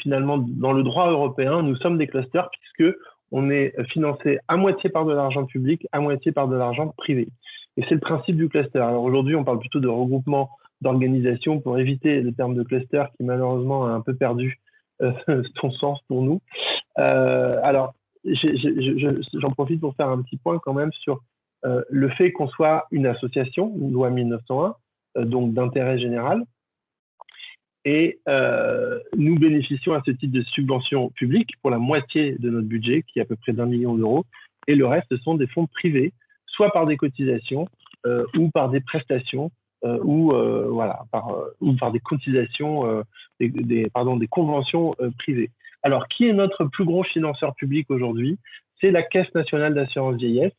finalement dans le droit européen. Nous sommes des clusters puisque on est financé à moitié par de l'argent public, à moitié par de l'argent privé. Et c'est le principe du cluster. Alors aujourd'hui, on parle plutôt de regroupement d'organisations pour éviter le terme de cluster qui malheureusement a un peu perdu son sens pour nous. Alors, j'en profite pour faire un petit point quand même sur le fait qu'on soit une association, une loi 1901, donc d'intérêt général. Et nous bénéficions à ce titre de subventions publiques pour la moitié de notre budget, qui est à peu près d'1 million d'euros. Et le reste, ce sont des fonds privés, soit par des cotisations ou par des prestations ou par des cotisations, des conventions privées. Alors, qui est notre plus gros financeur public aujourd'hui? C'est la Caisse nationale d'assurance vieillesse,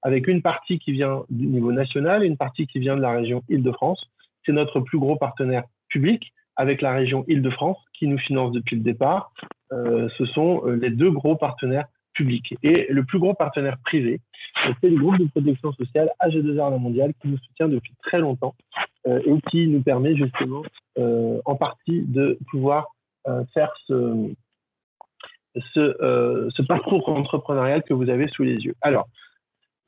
avec une partie qui vient du niveau national et une partie qui vient de la région Île-de-France. C'est notre plus gros partenaire public, avec la région Île-de-France, qui nous finance depuis le départ. Ce sont les deux gros partenaires publics. Et le plus gros partenaire privé, c'est le groupe de protection sociale AG2R La Mondiale, qui nous soutient depuis très longtemps et qui nous permet justement en partie de pouvoir faire ce parcours entrepreneurial que vous avez sous les yeux. Alors,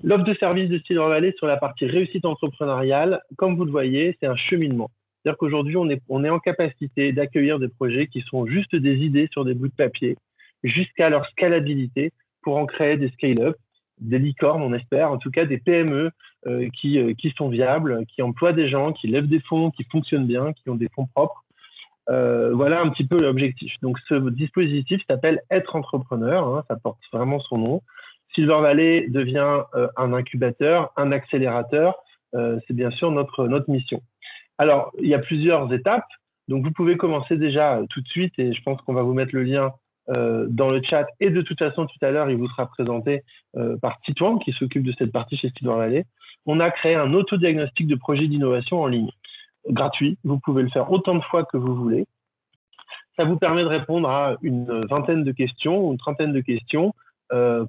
l'offre de service de Silver Valley sur la partie réussite entrepreneuriale, comme vous le voyez, c'est un cheminement. C'est-à-dire qu'aujourd'hui, on est en capacité d'accueillir des projets qui sont juste des idées sur des bouts de papier, jusqu'à leur scalabilité pour en créer des scale-up, des licornes, on espère, en tout cas des PME qui sont viables, qui emploient des gens, qui lèvent des fonds, qui fonctionnent bien, qui ont des fonds propres. Voilà un petit peu l'objectif. Donc, ce dispositif s'appelle Être entrepreneur, hein, ça porte vraiment son nom. Silver Valley devient un incubateur, un accélérateur. C'est bien sûr notre mission. Alors, il y a plusieurs étapes. Donc, vous pouvez commencer déjà tout de suite et je pense qu'on va vous mettre le lien dans le chat. Et de toute façon, tout à l'heure, il vous sera présenté par Titouan qui s'occupe de cette partie chez Silver Valley. On a créé un autodiagnostic de projet d'innovation en ligne, gratuit. Vous pouvez le faire autant de fois que vous voulez. Ça vous permet de répondre à une vingtaine de questions ou une trentaine de questions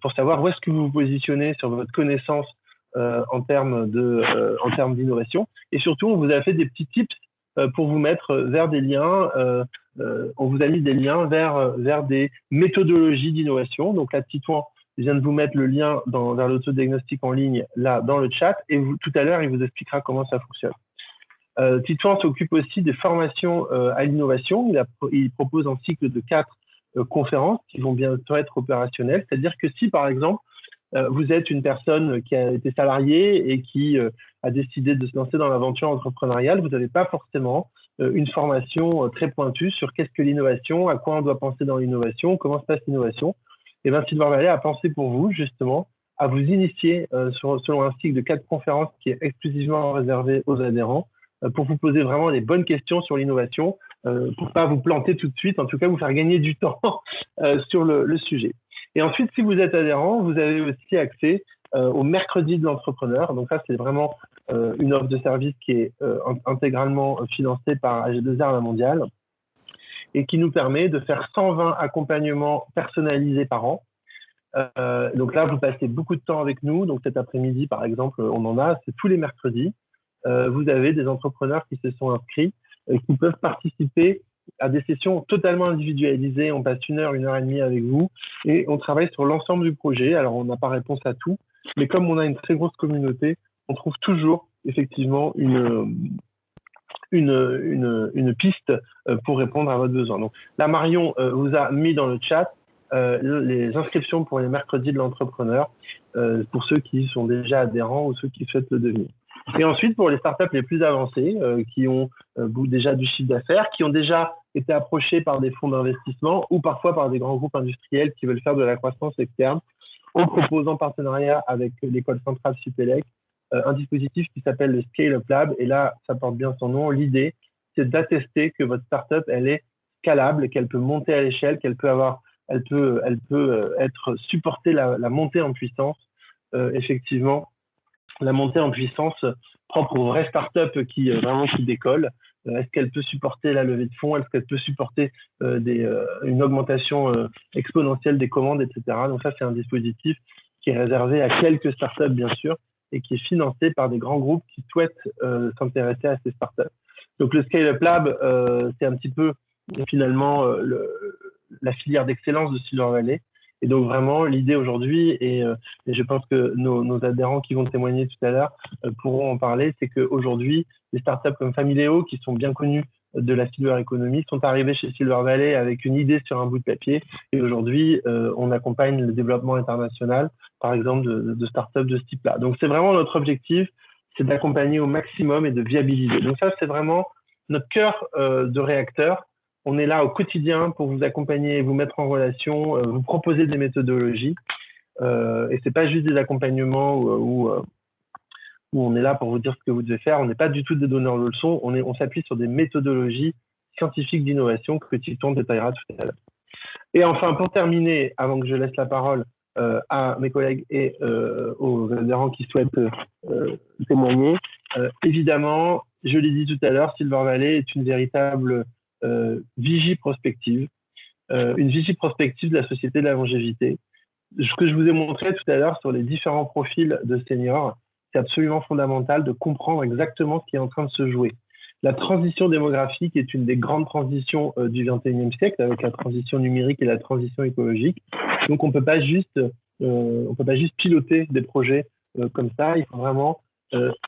pour savoir où est-ce que vous vous positionnez sur votre connaissance en termes d'innovation. Et surtout, on vous a fait des petits tips pour vous mettre vers des liens. On vous a mis des liens vers des méthodologies d'innovation. Donc là, Titouan vient de vous mettre le lien vers l'autodiagnostic en ligne là dans le chat. Et tout à l'heure, il vous expliquera comment ça fonctionne. Titouan s'occupe aussi des formations à l'innovation. Il propose un cycle de 4 conférences qui vont bientôt être opérationnelles. C'est-à-dire que si, par exemple, vous êtes une personne qui a été salariée et qui a décidé de se lancer dans l'aventure entrepreneuriale, vous n'avez pas forcément une formation très pointue sur qu'est-ce que l'innovation, à quoi on doit penser dans l'innovation, comment se passe l'innovation. Et bien, Silver Valley a pensé pour vous, justement, à vous initier selon un cycle de 4 conférences qui est exclusivement réservé aux adhérents pour vous poser vraiment les bonnes questions sur l'innovation, pour pas vous planter tout de suite, en tout cas vous faire gagner du temps sur le sujet. Et ensuite, si vous êtes adhérent, vous avez aussi accès au mercredi de l'entrepreneur. Donc ça, c'est vraiment une offre de service qui est intégralement financée par AG2R La Mondiale et qui nous permet de faire 120 accompagnements personnalisés par an. Donc là, vous passez beaucoup de temps avec nous. Donc cet après-midi, par exemple, on en a, c'est tous les mercredis. Vous avez des entrepreneurs qui se sont inscrits et qui peuvent participer à des sessions totalement individualisées. On passe 1 heure, 1 heure et demie avec vous et on travaille sur l'ensemble du projet. Alors, on n'a pas réponse à tout, mais comme on a une très grosse communauté, on trouve toujours effectivement une piste pour répondre à votre besoin. Donc là, Marion vous a mis dans le chat les inscriptions pour les mercredis de l'entrepreneur pour ceux qui sont déjà adhérents ou ceux qui souhaitent le devenir. Et ensuite, pour les startups les plus avancées, qui ont déjà du chiffre d'affaires, qui ont déjà été approchés par des fonds d'investissement ou parfois par des grands groupes industriels qui veulent faire de la croissance externe, on propose en partenariat avec l'école centrale Supélec un dispositif qui s'appelle le Scale-up Lab. Et là, ça porte bien son nom. L'idée, c'est d'attester que votre startup, elle est scalable, qu'elle peut monter à l'échelle, qu'elle peut avoir, elle peut être supporter la montée en puissance, effectivement, la montée en puissance propre aux vraies startups qui vraiment qui décollent. Est-ce qu'elle peut supporter la levée de fonds? Est-ce qu'elle peut supporter une augmentation exponentielle des commandes, etc. Donc ça, c'est un dispositif qui est réservé à quelques startups, bien sûr, et qui est financé par des grands groupes qui souhaitent s'intéresser à ces startups. Donc le Scale-up Lab, c'est un petit peu finalement la filière d'excellence de Silver Valley. Et donc vraiment, l'idée aujourd'hui, et je pense que nos adhérents qui vont témoigner tout à l'heure pourront en parler, c'est qu'aujourd'hui, des startups comme Familéo, qui sont bien connues de la silver economy, sont arrivées chez Silver Valley avec une idée sur un bout de papier. Et aujourd'hui, on accompagne le développement international, par exemple, de startups de ce type-là. Donc c'est vraiment notre objectif, c'est d'accompagner au maximum et de viabiliser. Donc ça, c'est vraiment notre cœur de réacteur. On est là au quotidien pour vous accompagner, vous mettre en relation, vous proposer des méthodologies. Et c'est pas juste des accompagnements où on est là pour vous dire ce que vous devez faire. On n'est pas du tout des donneurs de leçons. On s'appuie sur des méthodologies scientifiques d'innovation que Titon détaillera tout à l'heure. Et enfin, pour terminer, avant que je laisse la parole à mes collègues et aux adhérents qui souhaitent témoigner, évidemment, je l'ai dit tout à l'heure, Silver Valley est une véritable vigie prospective, une vigie prospective de la société de la longévité. Ce que je vous ai montré tout à l'heure sur les différents profils de seniors, c'est absolument fondamental de comprendre exactement ce qui est en train de se jouer. La transition démographique est une des grandes transitions du XXIe siècle, avec la transition numérique et la transition écologique. Donc, on peut pas juste piloter des projets comme ça. Il faut vraiment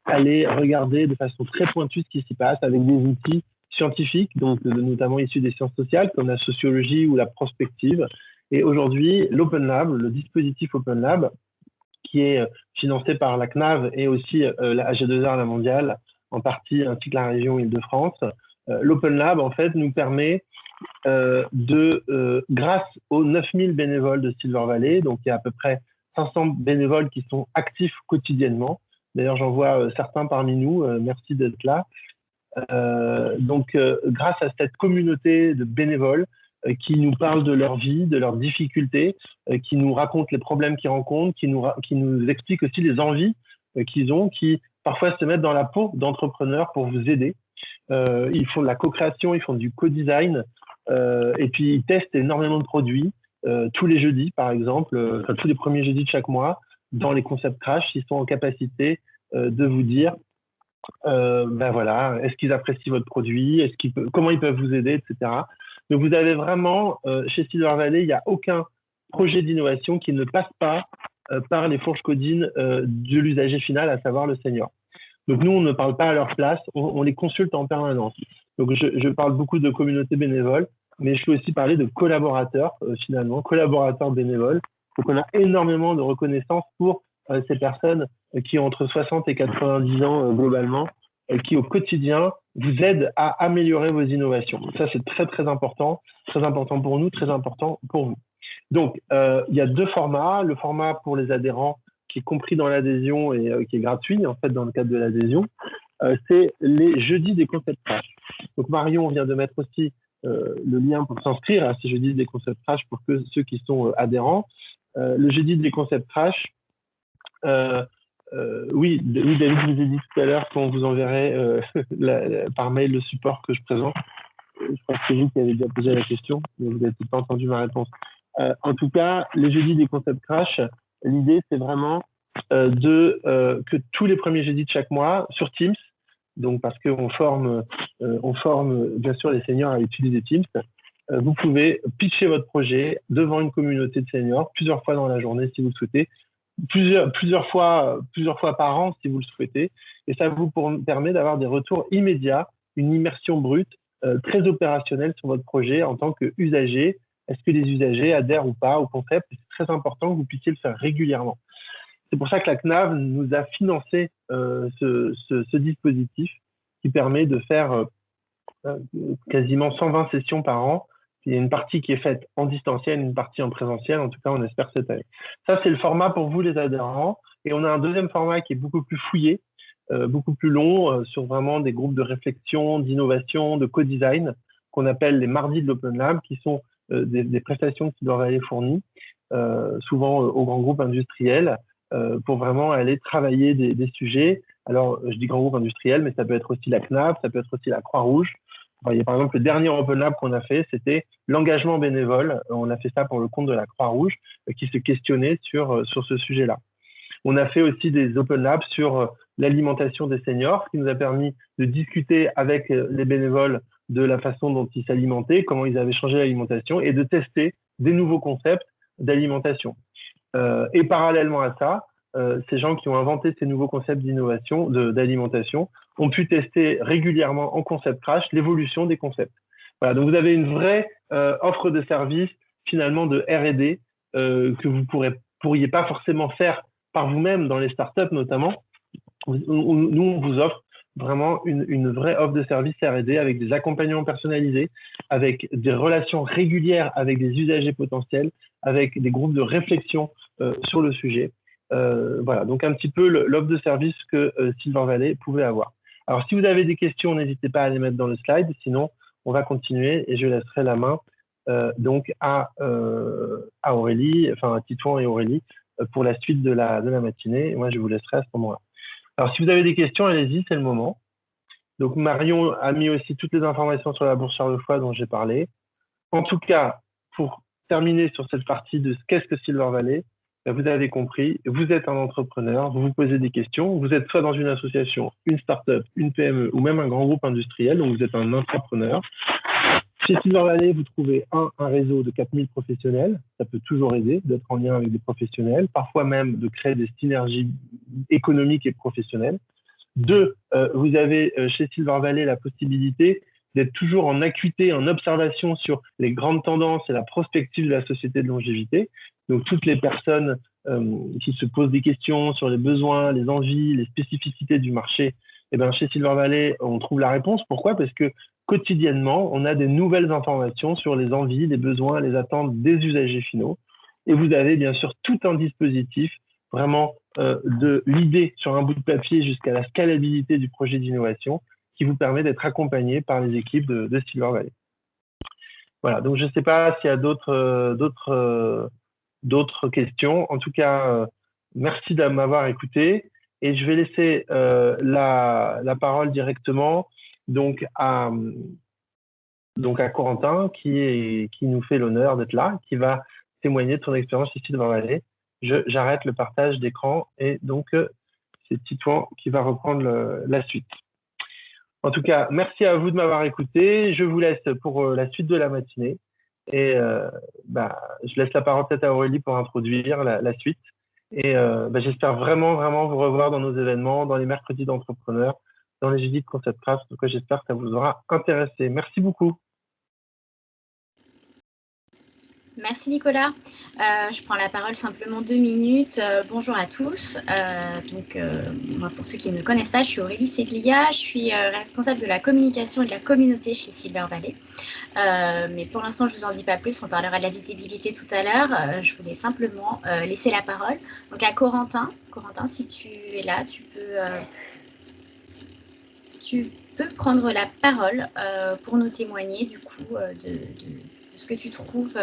aller regarder de façon très pointue ce qui s'y passe avec des outils scientifiques, donc notamment issus des sciences sociales, comme la sociologie ou la prospective. Et aujourd'hui, l'Open Lab, le dispositif Open Lab, qui est financé par la CNAV et aussi la AG2R La Mondiale, en partie ainsi que la région Île-de-France. L'Open Lab, en fait, nous permet grâce aux 9000 bénévoles de Silver Valley, donc il y a à peu près 500 bénévoles qui sont actifs quotidiennement. D'ailleurs, j'en vois certains parmi nous. Merci d'être là. Donc, grâce à cette communauté de bénévoles qui nous parlent de leur vie, de leurs difficultés, qui nous racontent les problèmes qu'ils rencontrent, qui nous expliquent aussi les envies qu'ils ont, qui parfois se mettent dans la peau d'entrepreneurs pour vous aider. Ils font de la co-création, ils font du co-design, et puis ils testent énormément de produits. Tous les jeudis, par exemple, tous les premiers jeudis de chaque mois, dans les concepts crash, ils sont en capacité de vous dire ben voilà, est-ce qu'ils apprécient votre produit, comment ils peuvent vous aider, etc. Donc vous avez vraiment, chez Silver Valley, il n'y a aucun projet d'innovation qui ne passe pas par les fourches codines de l'usager final, à savoir le senior. Donc nous, on ne parle pas à leur place, on les consulte en permanence. Donc je parle beaucoup de communauté bénévole, mais je peux aussi parler de collaborateurs, finalement, collaborateurs bénévoles, Donc, on a énormément de reconnaissance pour ces personnes qui ont entre 60 et 90 ans globalement, qui au quotidien vous aident à améliorer vos innovations. Ça, c'est très, très important pour nous, très important pour vous. Donc, il y a deux formats. Le format pour les adhérents qui est compris dans l'adhésion et qui est gratuit, en fait, dans le cadre de l'adhésion, c'est les jeudis des concepts crash. Donc, Marion vient de mettre aussi le lien pour s'inscrire à ces jeudis des concepts crash pour que ceux qui sont adhérents. Le jeudi des concepts crash, oui, David, je vous ai dit tout à l'heure qu'on vous enverrait par mail le support que je présente. Je crois que c'est vous qui avez déjà posé la question, mais vous n'avez pas entendu ma réponse. En tout cas, les jeudis des concepts crash, l'idée, c'est vraiment que tous les premiers jeudis de chaque mois, sur Teams, donc parce qu'on forme bien sûr les seniors à utiliser Teams, vous pouvez pitcher votre projet devant une communauté de seniors plusieurs fois dans la journée si vous le souhaitez, plusieurs fois par an si vous le souhaitez, et ça vous permet d'avoir des retours immédiats, une immersion brute, très opérationnelle sur votre projet en tant qu'usager. Est-ce que les usagers adhèrent ou pas au concept? C'est très important que vous puissiez le faire régulièrement. C'est pour ça que la CNAV nous a financé ce dispositif qui permet de faire quasiment 120 sessions par an. Il y a une partie qui est faite en distanciel, une partie en présentiel. En tout cas, on espère cette année. Ça, c'est le format pour vous, les adhérents. Et on a un deuxième format qui est beaucoup plus fouillé, beaucoup plus long, sur vraiment des groupes de réflexion, d'innovation, de co-design, qu'on appelle les mardis de l'Open Lab, qui sont des prestations qui doivent aller fournies, souvent aux grands groupes industriels, pour vraiment aller travailler des sujets. Alors, je dis grands groupes industriels, mais ça peut être aussi la CNAV, ça peut être aussi la Croix-Rouge. Enfin, il y a par exemple le dernier Open Lab qu'on a fait, c'était l'engagement bénévole. On a fait ça pour le compte de la Croix-Rouge, qui se questionnait sur ce sujet-là. On a fait aussi des Open Labs sur l'alimentation des seniors, ce qui nous a permis de discuter avec les bénévoles de la façon dont ils s'alimentaient, comment ils avaient changé l'alimentation et de tester des nouveaux concepts d'alimentation. Et parallèlement à ça, ces gens qui ont inventé ces nouveaux concepts d'innovation, d'alimentation, ont pu tester régulièrement en concept crash l'évolution des concepts. Voilà, donc vous avez une vraie offre de service finalement de R&D que vous pourriez pas forcément faire par vous-même dans les startups notamment. Nous, on vous offre vraiment une vraie offre de service R&D avec des accompagnements personnalisés, avec des relations régulières avec des usagers potentiels, avec des groupes de réflexion sur le sujet. Voilà, donc un petit peu l'offre de service que Silver Valley pouvait avoir. Alors, si vous avez des questions, n'hésitez pas à les mettre dans le slide, sinon on va continuer et je laisserai la main donc à Aurélie, enfin à Titouan et Aurélie pour la suite de la matinée. Et moi, je vous laisserai à ce moment-là. Alors, si vous avez des questions, allez-y, c'est le moment. Donc, Marion a mis aussi toutes les informations sur la bourse Charles-Foy dont j'ai parlé. En tout cas, pour terminer sur cette partie de qu'est-ce que Silver Valley, vous avez compris, vous êtes un entrepreneur, vous vous posez des questions, vous êtes soit dans une association, une start-up, une PME ou même un grand groupe industriel, donc vous êtes un entrepreneur. Chez Silver Valley, vous trouvez un réseau de 4000 professionnels. Ça peut toujours aider d'être en lien avec des professionnels, parfois même de créer des synergies économiques et professionnelles. Deux, vous avez chez Silver Valley la possibilité d'être toujours en acuité, en observation sur les grandes tendances et la prospective de la société de longévité. Donc, toutes les personnes qui se posent des questions sur les besoins, les envies, les spécificités du marché, eh bien, chez Silver Valley, on trouve la réponse. Pourquoi? Parce que quotidiennement, on a des nouvelles informations sur les envies, les besoins, les attentes des usagers finaux. Et vous avez bien sûr tout un dispositif, vraiment de l'idée sur un bout de papier jusqu'à la scalabilité du projet d'innovation qui vous permet d'être accompagné par les équipes de Silver Valley. Voilà, donc je ne sais pas s'il y a d'autres questions. En tout cas, merci de m'avoir écouté et je vais laisser la parole directement donc à Corentin qui nous fait l'honneur d'être là, qui va témoigner de son expérience ici devant Vallée. J'arrête le partage d'écran et donc c'est Titouan qui va reprendre la suite. En tout cas, merci à vous de m'avoir écouté. Je vous laisse pour la suite de la matinée et je laisse la parole peut-être à Aurélie pour introduire la suite. Et j'espère vraiment vous revoir dans nos événements, dans les mercredis d'entrepreneurs, dans les jeudis de Concept Craft. Donc j'espère que ça vous aura intéressé. Merci beaucoup. Merci Nicolas. Je prends la parole simplement 2 minutes. Bonjour à tous. Moi, pour ceux qui ne me connaissent pas, je suis Aurélie Seglia. Je suis responsable de la communication et de la communauté chez Silver Valley. Mais pour l'instant, je ne vous en dis pas plus. On parlera de la visibilité tout à l'heure. Je voulais simplement laisser la parole donc à Corentin. Corentin, si tu es là, tu peux prendre la parole pour nous témoigner du coup de ce que tu trouves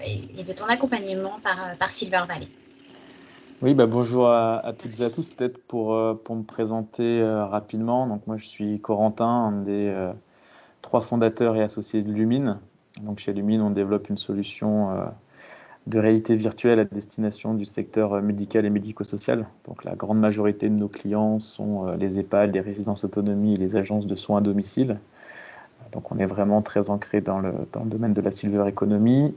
et de ton accompagnement par Silver Valley. Oui, bonjour à toutes et à tous. Merci. Peut-être pour me présenter rapidement. Donc moi, je suis Corentin, un des 3 fondateurs et associés de Lumine. Donc chez Lumine, on développe une solution de réalité virtuelle à destination du secteur médical et médico-social. Donc la grande majorité de nos clients sont les EHPAD, les résidences autonomie et les agences de soins à domicile. Donc on est vraiment très ancré dans le domaine de la silver economy.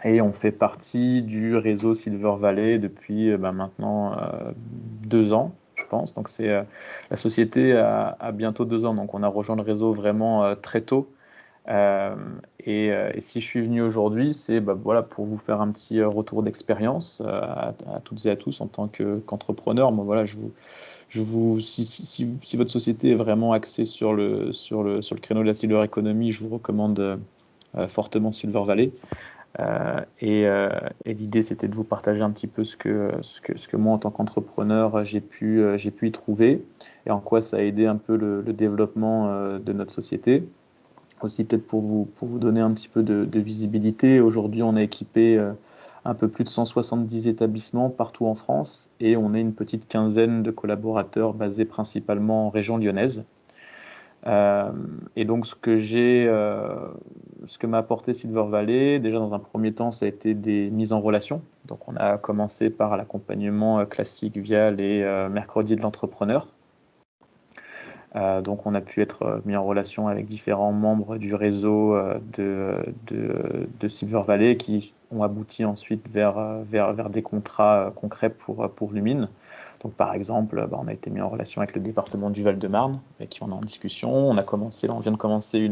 Et on fait partie du réseau Silver Valley depuis maintenant 2 ans, je pense. Donc la société a bientôt 2 ans, donc on a rejoint le réseau vraiment très tôt. Et si je suis venu aujourd'hui, c'est voilà, pour vous faire un petit retour d'expérience à toutes et à tous en tant qu'entrepreneur. Moi, voilà, si votre société est vraiment axée sur le créneau de la silver economy, je vous recommande fortement Silver Valley. Et l'idée, c'était de vous partager un petit peu ce que moi, en tant qu'entrepreneur, j'ai pu y trouver et en quoi ça a aidé un peu le développement de notre société. Aussi, peut-être pour vous donner un petit peu de visibilité, aujourd'hui, on a équipé un peu plus de 170 établissements partout en France et on est une petite quinzaine de collaborateurs basés principalement en région lyonnaise. Et donc, ce que m'a apporté Silver Valley, déjà dans un premier temps, ça a été des mises en relation. Donc, on a commencé par l'accompagnement classique via les mercredis de l'entrepreneur. Donc, on a pu être mis en relation avec différents membres du réseau de Silver Valley qui ont abouti ensuite vers des contrats concrets pour Lumine. Donc, par exemple, on a été mis en relation avec le département du Val-de-Marne, avec qui on est en discussion. On vient de commencer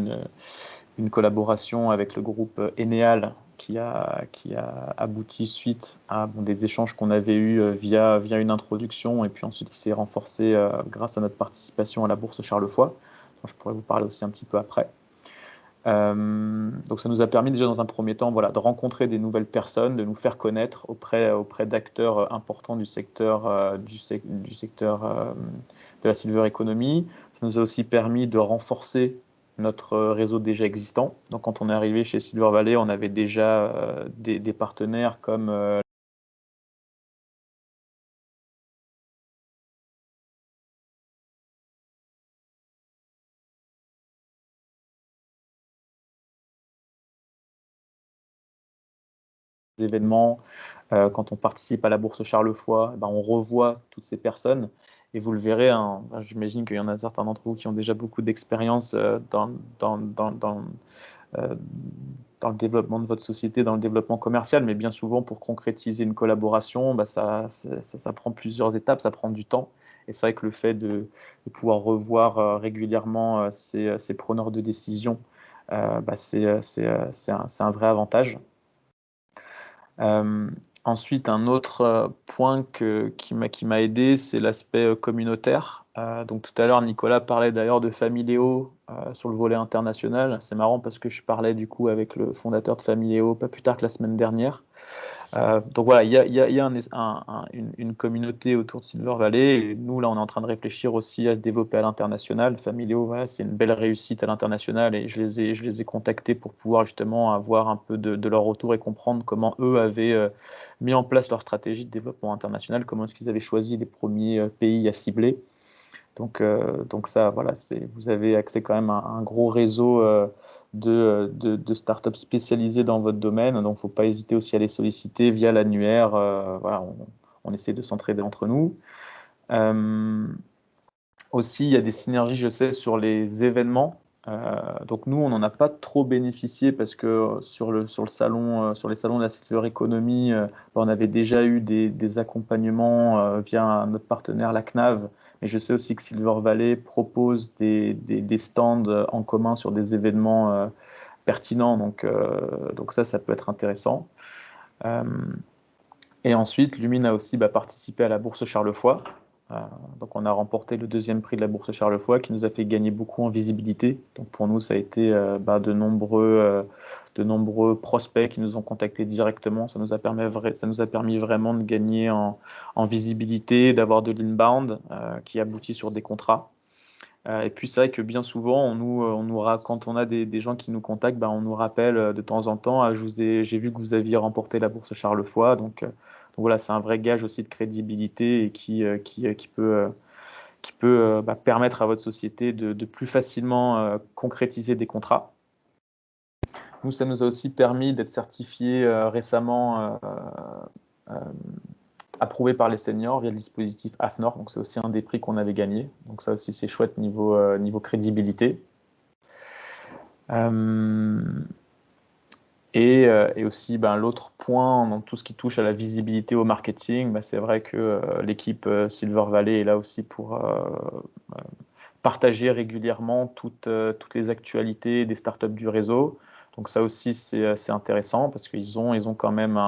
une collaboration avec le groupe Eneal qui a abouti suite à des échanges qu'on avait eus via une introduction et puis ensuite qui s'est renforcé grâce à notre participation à la Bourse Charles-Foy, dont je pourrais vous parler aussi un petit peu après. Donc ça nous a permis déjà dans un premier temps voilà, de rencontrer des nouvelles personnes, de nous faire connaître auprès d'acteurs importants du secteur de la silver economy. Ça nous a aussi permis de renforcer notre réseau déjà existant. Donc quand on est arrivé chez Silver Valley, on avait déjà des partenaires comme événements. Quand on participe à la Bourse Charles-Foy, on revoit toutes ces personnes. Et vous le verrez, hein, j'imagine qu'il y en a certains d'entre vous qui ont déjà beaucoup d'expérience euh, dans le développement de votre société, dans le développement commercial, mais bien souvent, pour concrétiser une collaboration, ça prend plusieurs étapes, ça prend du temps. Et c'est vrai que le fait de pouvoir revoir régulièrement ces preneurs de décision, c'est un vrai avantage. Ensuite, un autre point qui m'a aidé, c'est l'aspect communautaire. Donc tout à l'heure, Nicolas parlait d'ailleurs de Familéo sur le volet international. C'est marrant parce que je parlais du coup avec le fondateur de Familéo pas plus tard que la semaine dernière. Donc voilà, il y a une communauté autour de Silver Valley. Et nous, là, on est en train de réfléchir aussi à se développer à l'international. Familéo, voilà, c'est une belle réussite à l'international et je les ai contactés pour pouvoir justement avoir un peu de leur retour et comprendre comment eux avaient mis en place leur stratégie de développement international, comment est-ce qu'ils avaient choisi les premiers pays à cibler. Donc ça, voilà, vous avez accès quand même à un gros réseau de startups spécialisées dans votre domaine. Donc, il ne faut pas hésiter aussi à les solliciter via l'annuaire. Voilà, on essaie de s'entraider entre nous. Aussi, il y a des synergies, je sais, sur les événements. Donc nous, on n'en a pas trop bénéficié parce que sur les salons de la Silver Economy, on avait déjà eu des accompagnements via notre partenaire, la CNAV. Mais je sais aussi que Silver Valley propose des stands en commun sur des événements pertinent, donc ça peut être intéressant. Et ensuite, Lumine a aussi participé à la bourse Charles-Foy. Donc on a remporté le 2e prix de la bourse Charles-Foy qui nous a fait gagner beaucoup en visibilité. Donc pour nous, ça a été de nombreux prospects qui nous ont contactés directement. Ça nous a permis vraiment de gagner en visibilité, d'avoir de l'inbound qui aboutit sur des contrats. Et puis c'est vrai que bien souvent, quand on a des gens qui nous contactent, on nous rappelle de temps en temps, j'ai vu que vous aviez remporté la bourse Charles-Foy, donc voilà, c'est un vrai gage aussi de crédibilité et qui peut permettre à votre société de plus facilement concrétiser des contrats. Nous, ça nous a aussi permis d'être certifiés récemment approuvé par les seniors via le dispositif AFNOR, donc c'est aussi un des prix qu'on avait gagné. Donc ça aussi c'est chouette niveau crédibilité. Et aussi l'autre point dans tout ce qui touche à la visibilité au marketing, c'est vrai que l'équipe Silver Valley est là aussi pour partager régulièrement toutes les actualités des startups du réseau. Donc ça aussi c'est intéressant parce qu'ils ont quand même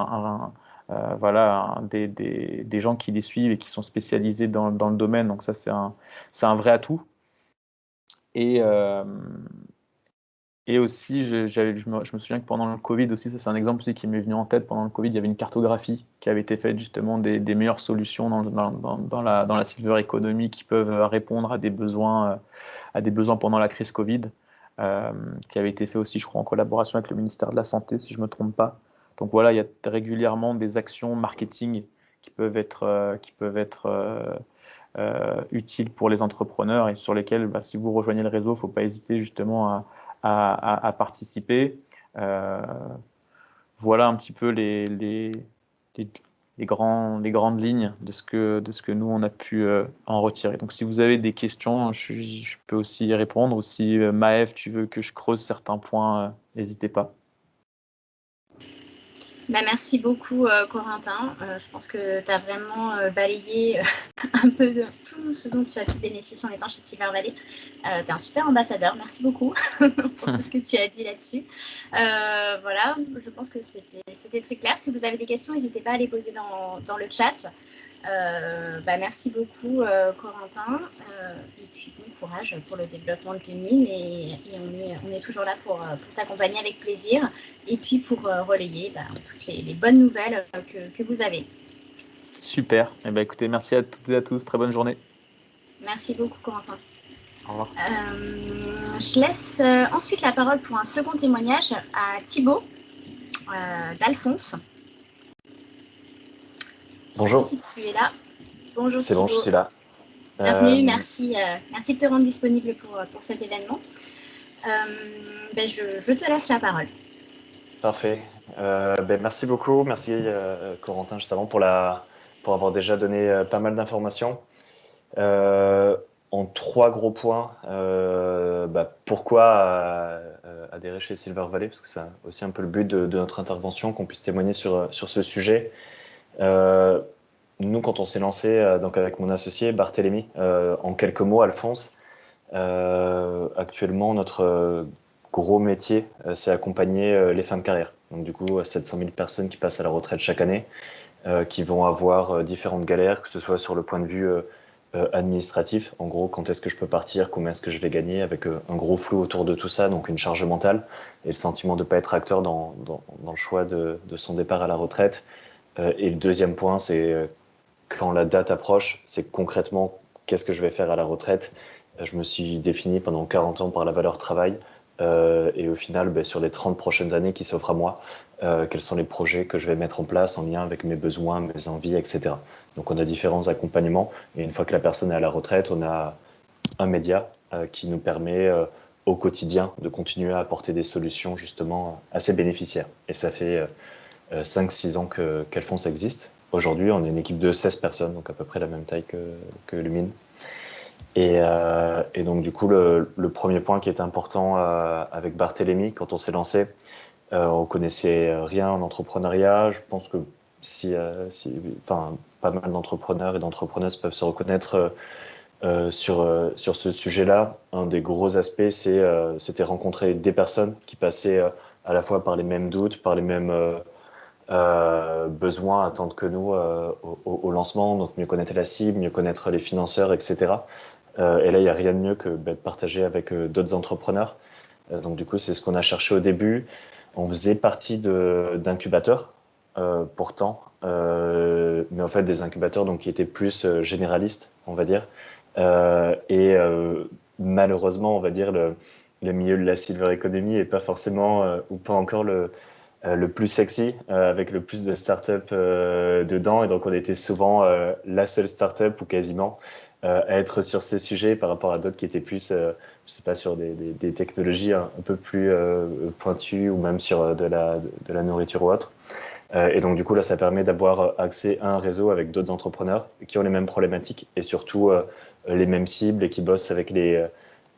des gens qui les suivent et qui sont spécialisés dans le domaine. Donc ça c'est un vrai atout. Et aussi, je me souviens que pendant le Covid aussi, ça c'est un exemple aussi qui m'est venu en tête, pendant le Covid, il y avait une cartographie qui avait été faite justement des meilleures solutions dans la silver economy qui peuvent répondre à des besoins pendant la crise Covid, qui avait été fait aussi, je crois, en collaboration avec le ministère de la Santé, si je ne me trompe pas. Donc voilà, il y a régulièrement des actions marketing qui peuvent être utiles pour les entrepreneurs et sur lesquelles, si vous rejoignez le réseau, il ne faut pas hésiter justement à participer. Voilà un petit peu les grandes lignes de ce que nous, on a pu en retirer. Donc, si vous avez des questions, je peux aussi y répondre. Ou si, Maëv, tu veux que je creuse certains points, n'hésitez pas. Merci beaucoup, Corentin. Je pense que tu as vraiment balayé un peu de tout ce dont tu as pu bénéficier en étant chez Silver Valley. Tu es un super ambassadeur. Merci beaucoup pour tout ce que tu as dit là-dessus. Voilà, je pense que c'était très clair. Si vous avez des questions, n'hésitez pas à les poser dans le chat. Merci beaucoup, Corentin. Et puis bon courage pour le développement de Lumine. Et on est toujours là pour t'accompagner avec plaisir. Et puis pour relayer toutes les bonnes nouvelles que vous avez. Super. Écoutez, merci à toutes et à tous. Très bonne journée. Merci beaucoup, Corentin. Au revoir. Je laisse ensuite la parole pour un second témoignage à Thibaut d'Alphonse. Bonjour. Si tu es là. Bonjour C'est Thibaut. bon, je suis là. Bienvenue, merci de te rendre disponible pour cet événement. Je te laisse la parole. Parfait. Merci beaucoup. Merci Corentin, juste avant, pour avoir déjà donné pas mal d'informations. En 3 gros points, pourquoi adhérer chez Silver Valley, parce que c'est aussi un peu le but de notre intervention, qu'on puisse témoigner sur ce sujet. Nous, quand on s'est lancé donc avec mon associé Barthélémy, en quelques mots, Alphonse, actuellement, notre gros métier, c'est accompagner les fins de carrière. Donc du coup, 700 000 personnes qui passent à la retraite chaque année, qui vont avoir différentes galères, que ce soit sur le point de vue administratif, en gros, quand est-ce que je peux partir, combien est-ce que je vais gagner, avec un gros flou autour de tout ça, donc une charge mentale, et le sentiment de ne pas être acteur dans le choix de son départ à la retraite. Et le deuxième point, c'est quand la date approche, c'est concrètement qu'est-ce que je vais faire à la retraite. Je me suis défini pendant 40 ans par la valeur travail. Et au final, sur les 30 prochaines années qui s'offrent à moi, quels sont les projets que je vais mettre en place en lien avec mes besoins, mes envies, etc. Donc on a différents accompagnements. Et une fois que la personne est à la retraite, on a un média qui nous permet au quotidien de continuer à apporter des solutions justement à ses bénéficiaires. Et ça fait 5-6 ans qu'Alphonse existe. Aujourd'hui, on est une équipe de 16 personnes, donc à peu près la même taille que Lumine. Et donc du coup, le premier point qui était important avec Barthélémy, quand on s'est lancé, on connaissait rien en entrepreneuriat. Je pense que pas mal d'entrepreneurs et d'entrepreneuses peuvent se reconnaître sur ce sujet-là, un des gros aspects, c'était rencontrer des personnes qui passaient à la fois par les mêmes doutes, par les mêmes besoins, attentes que nous au lancement, donc mieux connaître la cible, mieux connaître les financeurs, etc. Et là, il n'y a rien de mieux que de partager avec d'autres entrepreneurs. Donc du coup, c'est ce qu'on a cherché au début. On faisait partie d'incubateurs, pourtant, mais en fait des incubateurs donc, qui étaient plus généralistes, on va dire. Malheureusement, on va dire, le milieu de la silver economy n'est pas forcément, ou pas encore le plus sexy, avec le plus de startups dedans. Et donc, on était souvent la seule startup, ou quasiment, à être sur ce sujet par rapport à d'autres qui étaient plus, je sais pas, sur des technologies un peu plus pointues, ou même sur de la nourriture ou autre. Et donc, du coup, là, ça permet d'avoir accès à un réseau avec d'autres entrepreneurs qui ont les mêmes problématiques et surtout les mêmes cibles et qui bossent avec les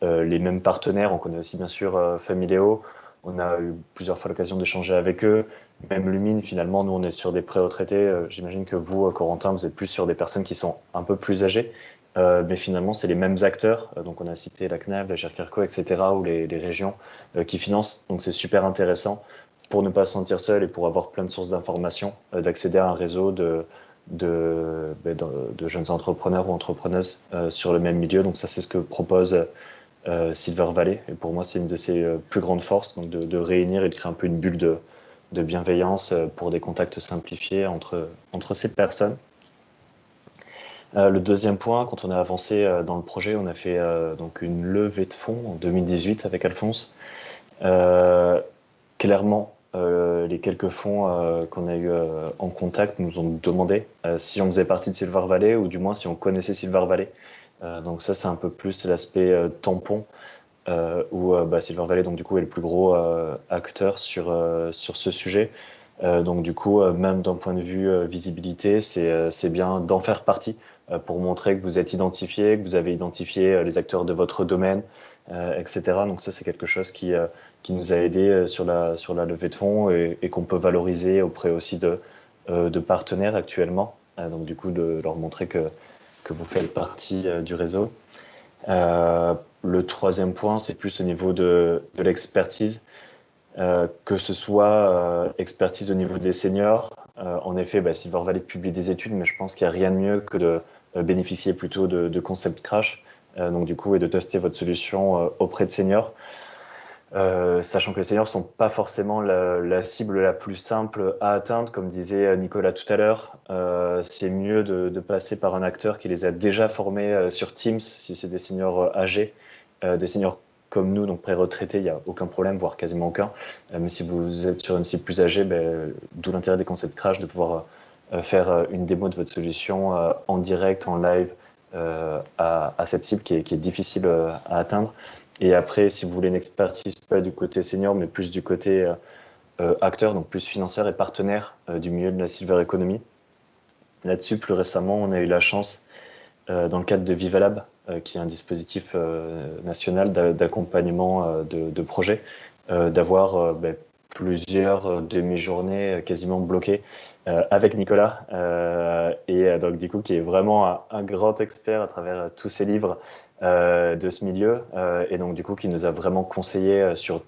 mêmes partenaires. On connaît aussi, bien sûr, Familéo. On a eu plusieurs fois l'occasion d'échanger avec eux. Même Lumine, finalement, nous, on est sur des pré-retraités. J'imagine que vous, Corentin, vous êtes plus sur des personnes qui sont un peu plus âgées. Mais finalement, c'est les mêmes acteurs. Donc, on a cité la CNAV, la GERCARCO, etc., ou les régions qui financent. Donc, c'est super intéressant pour ne pas se sentir seul et pour avoir plein de sources d'informations, d'accéder à un réseau de jeunes entrepreneurs ou entrepreneuses sur le même milieu. Donc, ça, c'est ce que propose Silver Valley. Et pour moi, c'est une de ses plus grandes forces, donc de réunir et de créer un peu une bulle de bienveillance pour des contacts simplifiés entre ces personnes. Le deuxième point, quand on a avancé dans le projet, on a fait donc une levée de fonds en 2018 avec Alphonse. Clairement, les quelques fonds qu'on a eu en contact nous ont demandé si on faisait partie de Silver Valley ou du moins si on connaissait Silver Valley. Donc ça, c'est un peu plus l'aspect tampon où Silver Valley donc du coup est le plus gros acteur sur ce sujet. Donc du coup, même d'un point de vue visibilité, c'est bien d'en faire partie pour montrer que vous êtes identifié, que vous avez identifié les acteurs de votre domaine, etc. Donc ça, c'est quelque chose qui nous a aidé sur la levée de fonds et qu'on peut valoriser auprès aussi de partenaires actuellement. Donc du coup, de leur montrer que vous faites partie du réseau. Le troisième point, c'est plus au niveau de l'expertise. Que ce soit expertise au niveau des seniors. En effet, Silver Valley publie des études, mais je pense qu'il n'y a rien de mieux que de bénéficier plutôt de concept crash, donc du coup, et de tester votre solution auprès de seniors. Sachant que les seniors ne sont pas forcément la cible la plus simple à atteindre, comme disait Nicolas tout à l'heure. C'est mieux de passer par un acteur qui les a déjà formés sur Teams, si c'est des seniors âgés, des seniors comme nous, donc pré-retraités, il n'y a aucun problème, voire quasiment aucun. Mais si vous êtes sur une cible plus âgée, d'où l'intérêt des concepts crash, de pouvoir faire une démo de votre solution en direct, en live, à cette cible qui est difficile à atteindre. Et après, si vous voulez une expertise, pas du côté senior, mais plus du côté acteur, donc plus financeur et partenaire du milieu de la silver economy. Là-dessus, plus récemment, on a eu la chance, dans le cadre de Vivalab, qui est un dispositif national d'accompagnement de projets, d'avoir plusieurs demi-journées quasiment bloquées avec Nicolas, donc du coup qui est vraiment un grand expert à travers tous ses livres de ce milieu, et donc du coup qui nous a vraiment conseillé sur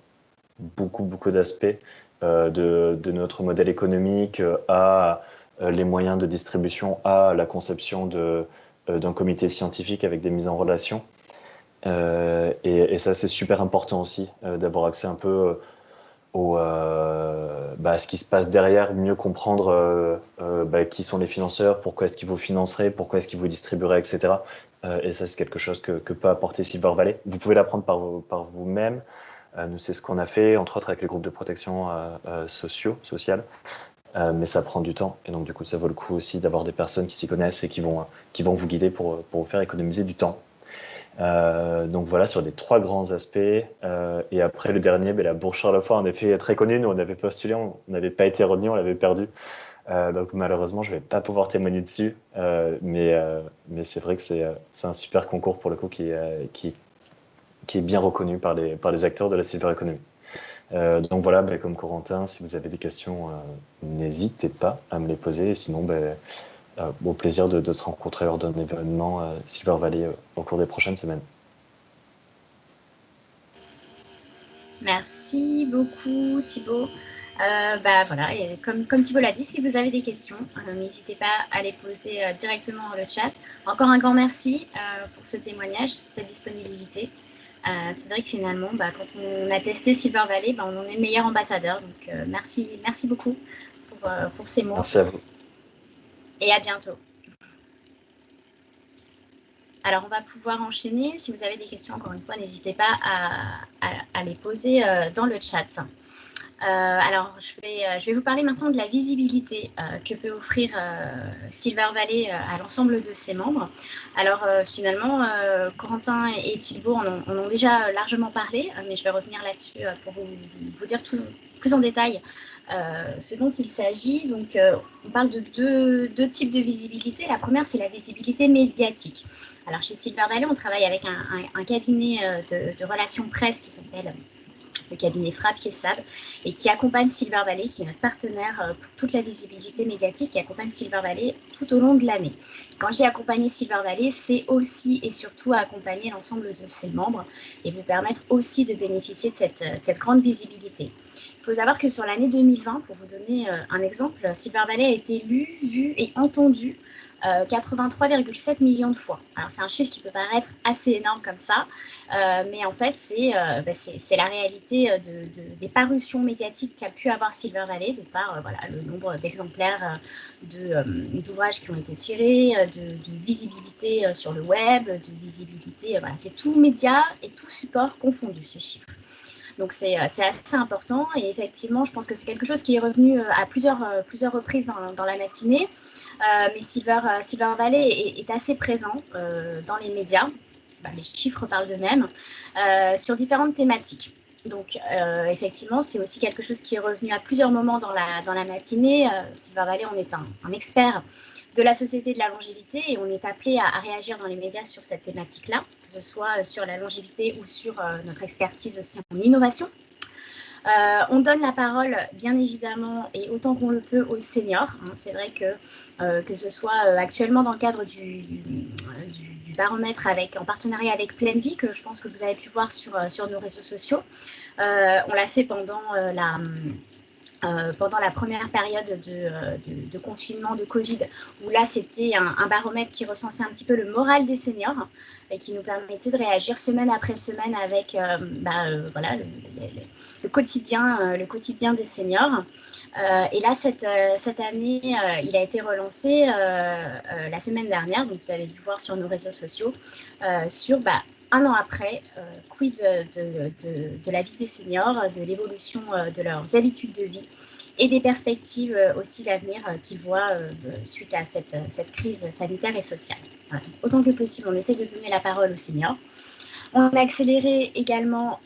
beaucoup d'aspects de notre modèle économique, à les moyens de distribution, à la conception d'un comité scientifique avec des mises en relation. Et ça, c'est super important aussi, d'avoir accès un peu à ce qui se passe derrière, mieux comprendre qui sont les financeurs, pourquoi est-ce qu'ils vous financeraient, pourquoi est-ce qu'ils vous distribueraient, etc. Et ça, c'est quelque chose que peut apporter Silver Valley. Vous pouvez l'apprendre par vous-même. Nous, c'est ce qu'on a fait, entre autres avec les groupes de protection sociale. Mais ça prend du temps. Et donc, du coup, ça vaut le coup aussi d'avoir des personnes qui s'y connaissent et qui vont vous guider pour vous faire économiser du temps. Donc voilà, sur les trois grands aspects. Et après, le dernier, la Bourse Charlevoix, en effet, est très connue. Nous, on avait postulé, on n'avait pas été retenu, on l'avait perdu. Donc malheureusement, je ne vais pas pouvoir témoigner dessus. Mais c'est vrai que c'est un super concours pour le coup qui est bien reconnu par les acteurs de la silver economy. Donc voilà, comme Corentin, si vous avez des questions, n'hésitez pas à me les poser. Et sinon, au plaisir de se rencontrer lors d'un événement Silver Valley au cours des prochaines semaines. Merci beaucoup Thibaut. Voilà, et comme Thibaut l'a dit, si vous avez des questions, n'hésitez pas à les poser directement dans le chat. Encore un grand merci pour ce témoignage, cette disponibilité. C'est vrai que finalement, quand on a testé Silver Valley, on en est le meilleur ambassadeur. Donc merci beaucoup pour ces mots. Merci à vous. Et à bientôt. Alors, on va pouvoir enchaîner. Si vous avez des questions, encore une fois, n'hésitez pas à les poser dans le chat. Alors, je vais vous parler maintenant de la visibilité que peut offrir Silver Valley à l'ensemble de ses membres. Alors, finalement, Corentin et Thibaut en ont déjà largement parlé, mais je vais revenir là-dessus pour vous dire plus en détail ce dont il s'agit. Donc, on parle de deux types de visibilité. La première, c'est la visibilité médiatique. Alors, chez Silver Valley, on travaille avec un cabinet de relations presse qui s'appelle le cabinet Frappier Sab, et qui accompagne Silver Valley, qui est notre partenaire pour toute la visibilité médiatique, qui accompagne Silver Valley tout au long de l'année. Quand j'ai accompagné Silver Valley, c'est aussi et surtout accompagner l'ensemble de ses membres et vous permettre aussi de bénéficier de cette grande visibilité. Il faut savoir que sur l'année 2020, pour vous donner un exemple, Silver Valley a été lu, vu et entendu 83,7 millions de fois. Alors c'est un chiffre qui peut paraître assez énorme comme ça, mais en fait c'est la réalité des parutions médiatiques qu'a pu avoir Silver Valley, de par le nombre d'exemplaires d'ouvrages qui ont été tirés, de visibilité sur le web, de visibilité, c'est tout média et tout support confondu, ces chiffres. Donc c'est assez important, et effectivement je pense que c'est quelque chose qui est revenu à plusieurs reprises dans la matinée. Mais Silver Valley est assez présent dans les médias, les chiffres parlent d'eux-mêmes, sur différentes thématiques. Donc effectivement, c'est aussi quelque chose qui est revenu à plusieurs moments dans la matinée. Silver Valley, on est un expert de la Société de la longévité, et on est appelé à réagir dans les médias sur cette thématique-là, que ce soit sur la longévité ou sur notre expertise aussi en innovation. On donne la parole, bien évidemment, et autant qu'on le peut, aux seniors. C'est vrai que ce soit actuellement dans le cadre du baromètre en partenariat avec Pleine Vie, que je pense que vous avez pu voir sur nos réseaux sociaux. On l'a fait pendant la première période de confinement de Covid, où là c'était un baromètre qui recensait un petit peu le moral des seniors et qui nous permettait de réagir semaine après semaine avec le quotidien des seniors. Et là cette année, il a été relancé la semaine dernière, donc vous avez dû voir sur nos réseaux sociaux, sur un an après, quid de la vie des seniors, de l'évolution de leurs habitudes de vie et des perspectives aussi d'avenir qu'ils voient suite à cette crise sanitaire et sociale. Voilà. Autant que possible, on essaie de donner la parole aux seniors. On a accéléré également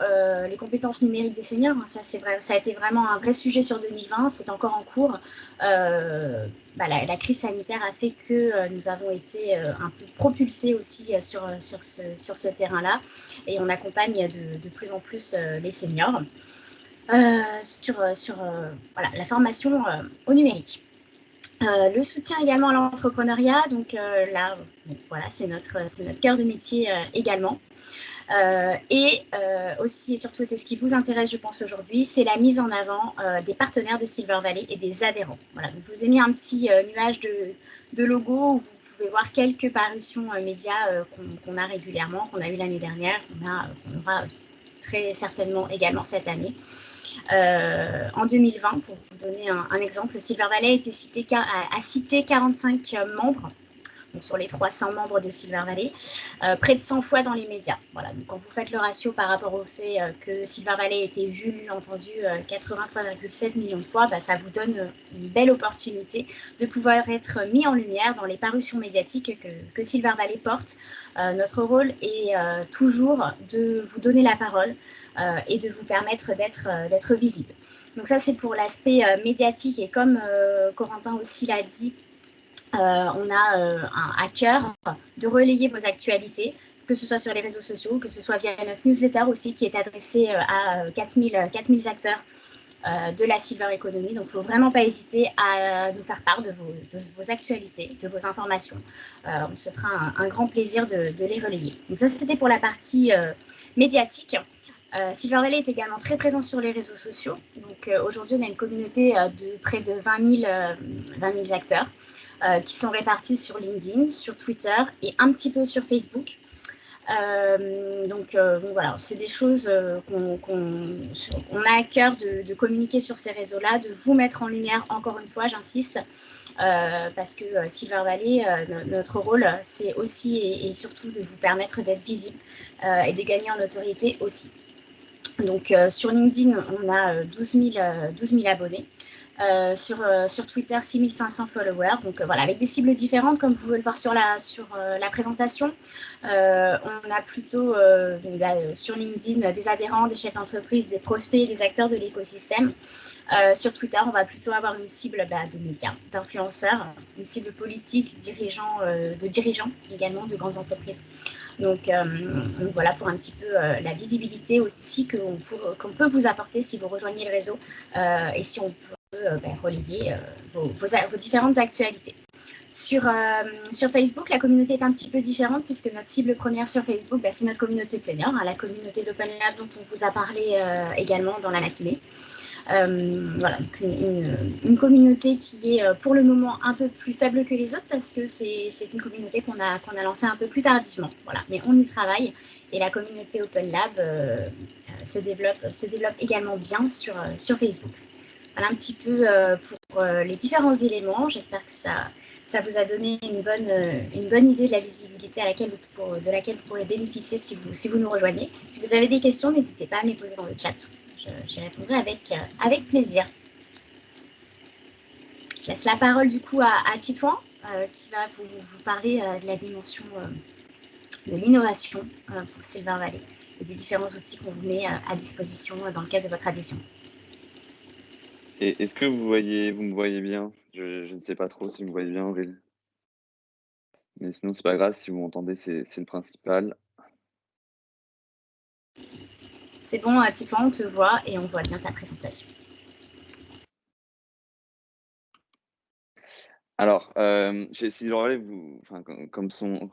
les compétences numériques des seniors. Ça a été vraiment un vrai sujet sur 2020. C'est encore en cours. La crise sanitaire a fait que nous avons été un peu propulsés aussi sur ce terrain-là. Et on accompagne de plus en plus les seniors sur la formation au numérique. Le soutien également à l'entrepreneuriat. Donc là, c'est notre cœur de métier également. Aussi et surtout, c'est ce qui vous intéresse, je pense, aujourd'hui, c'est la mise en avant des partenaires de Silver Valley et des adhérents. Voilà, donc je vous ai mis un petit nuage de logos où vous pouvez voir quelques parutions médias qu'on a régulièrement, qu'on a eu l'année dernière, qu'on aura très certainement également cette année. En 2020, pour vous donner un exemple, Silver Valley a cité 45 membres. Donc sur les 300 membres de Silver Valley, près de 100 fois dans les médias. Voilà, donc quand vous faites le ratio par rapport au fait que Silver Valley a été vu, lu, entendu 83,7 millions de fois, ça vous donne une belle opportunité de pouvoir être mis en lumière dans les parutions médiatiques que Silver Valley porte. Notre rôle est toujours de vous donner la parole et de vous permettre d'être visible. Donc ça, c'est pour l'aspect médiatique, et comme Corentin aussi l'a dit, on a à cœur de relayer vos actualités, que ce soit sur les réseaux sociaux, que ce soit via notre newsletter aussi, qui est adressée à 4000 acteurs de la silver economy. Donc, il ne faut vraiment pas hésiter à nous faire part de vos actualités, de vos informations. On se fera un grand plaisir de les relayer. Donc, ça, c'était pour la partie médiatique. Silver Valley est également très présent sur les réseaux sociaux. Donc, aujourd'hui, on a une communauté de près de 20 000 acteurs qui sont répartis sur LinkedIn, sur Twitter et un petit peu sur Facebook. Donc voilà, c'est des choses qu'on a à cœur de communiquer sur ces réseaux-là, de vous mettre en lumière, encore une fois, j'insiste, parce que Silver Valley, notre rôle, c'est aussi et surtout de vous permettre d'être visible et de gagner en notoriété aussi. Donc sur LinkedIn, on a 12 000 abonnés. Sur Twitter, 6500 followers. Donc voilà, avec des cibles différentes, comme vous pouvez le voir sur la présentation. On a plutôt sur LinkedIn des adhérents, des chefs d'entreprise, des prospects, des acteurs de l'écosystème. Sur Twitter, on va plutôt avoir une cible de médias, d'influenceurs, une cible politique, de dirigeants également de grandes entreprises. Donc voilà pour un petit peu la visibilité aussi qu'on peut vous apporter si vous rejoignez le réseau et si on peut relayer vos différentes actualités. Sur Facebook, la communauté est un petit peu différente puisque notre cible première sur Facebook, c'est notre communauté de seniors, la communauté d'Open Lab dont on vous a parlé également dans la matinée. Voilà, donc une communauté qui est pour le moment un peu plus faible que les autres parce que c'est une communauté qu'on a lancée un peu plus tardivement. Voilà, mais on y travaille et la communauté Open Lab se développe également bien sur Facebook. Voilà un petit peu pour les différents éléments. J'espère que ça vous a donné une bonne idée de la visibilité de laquelle vous pourrez bénéficier si vous nous rejoignez. Si vous avez des questions, n'hésitez pas à me les poser dans le chat. J'y répondrai avec plaisir. Je laisse la parole du coup à Titouan qui va vous parler de la dimension de l'innovation pour Silver Valley et des différents outils qu'on vous met à disposition dans le cadre de votre adhésion. Et est-ce que vous me voyez bien? Je ne sais pas trop si vous me voyez bien, Aurélie. Mais sinon, c'est pas grave, si vous m'entendez, c'est le principal. C'est bon, Titouan, on te voit et on voit bien ta présentation. Alors, chez Silver Valley, comme son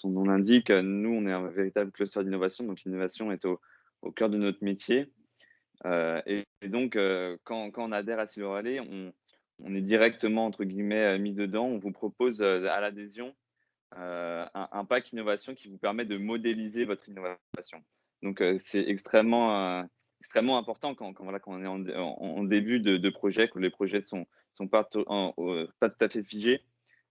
nom l'indique, nous, on est un véritable cluster d'innovation. Donc, l'innovation est au cœur de notre métier. Et donc, quand on adhère à Silver Valley, on est directement, entre guillemets, mis dedans. On vous propose à l'adhésion un pack innovation qui vous permet de modéliser votre innovation. Donc, c'est extrêmement important quand on est en début de projet, que les projets ne sont pas tout à fait figés.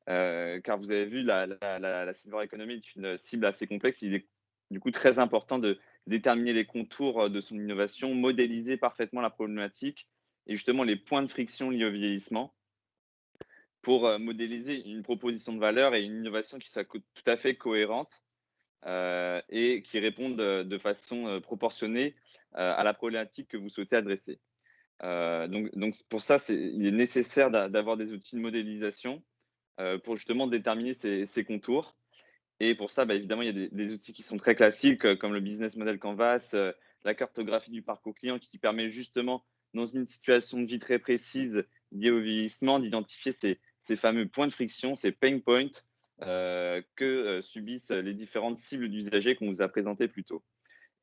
Car vous avez vu, la Silver Economy est une cible assez complexe. Il est du coup très important de déterminer les contours de son innovation, modéliser parfaitement la problématique et justement les points de friction liés au vieillissement pour modéliser une proposition de valeur et une innovation qui soit tout à fait cohérente et qui réponde de façon proportionnée à la problématique que vous souhaitez adresser. Donc pour ça, il est nécessaire d'avoir des outils de modélisation pour justement déterminer ces contours. Et pour ça, évidemment, il y a des outils qui sont très classiques, comme le Business Model Canvas, la cartographie du parcours client, qui permet justement, dans une situation de vie très précise liée au vieillissement, d'identifier ces fameux points de friction, ces pain points que subissent les différentes cibles d'usagers qu'on vous a présentées plus tôt.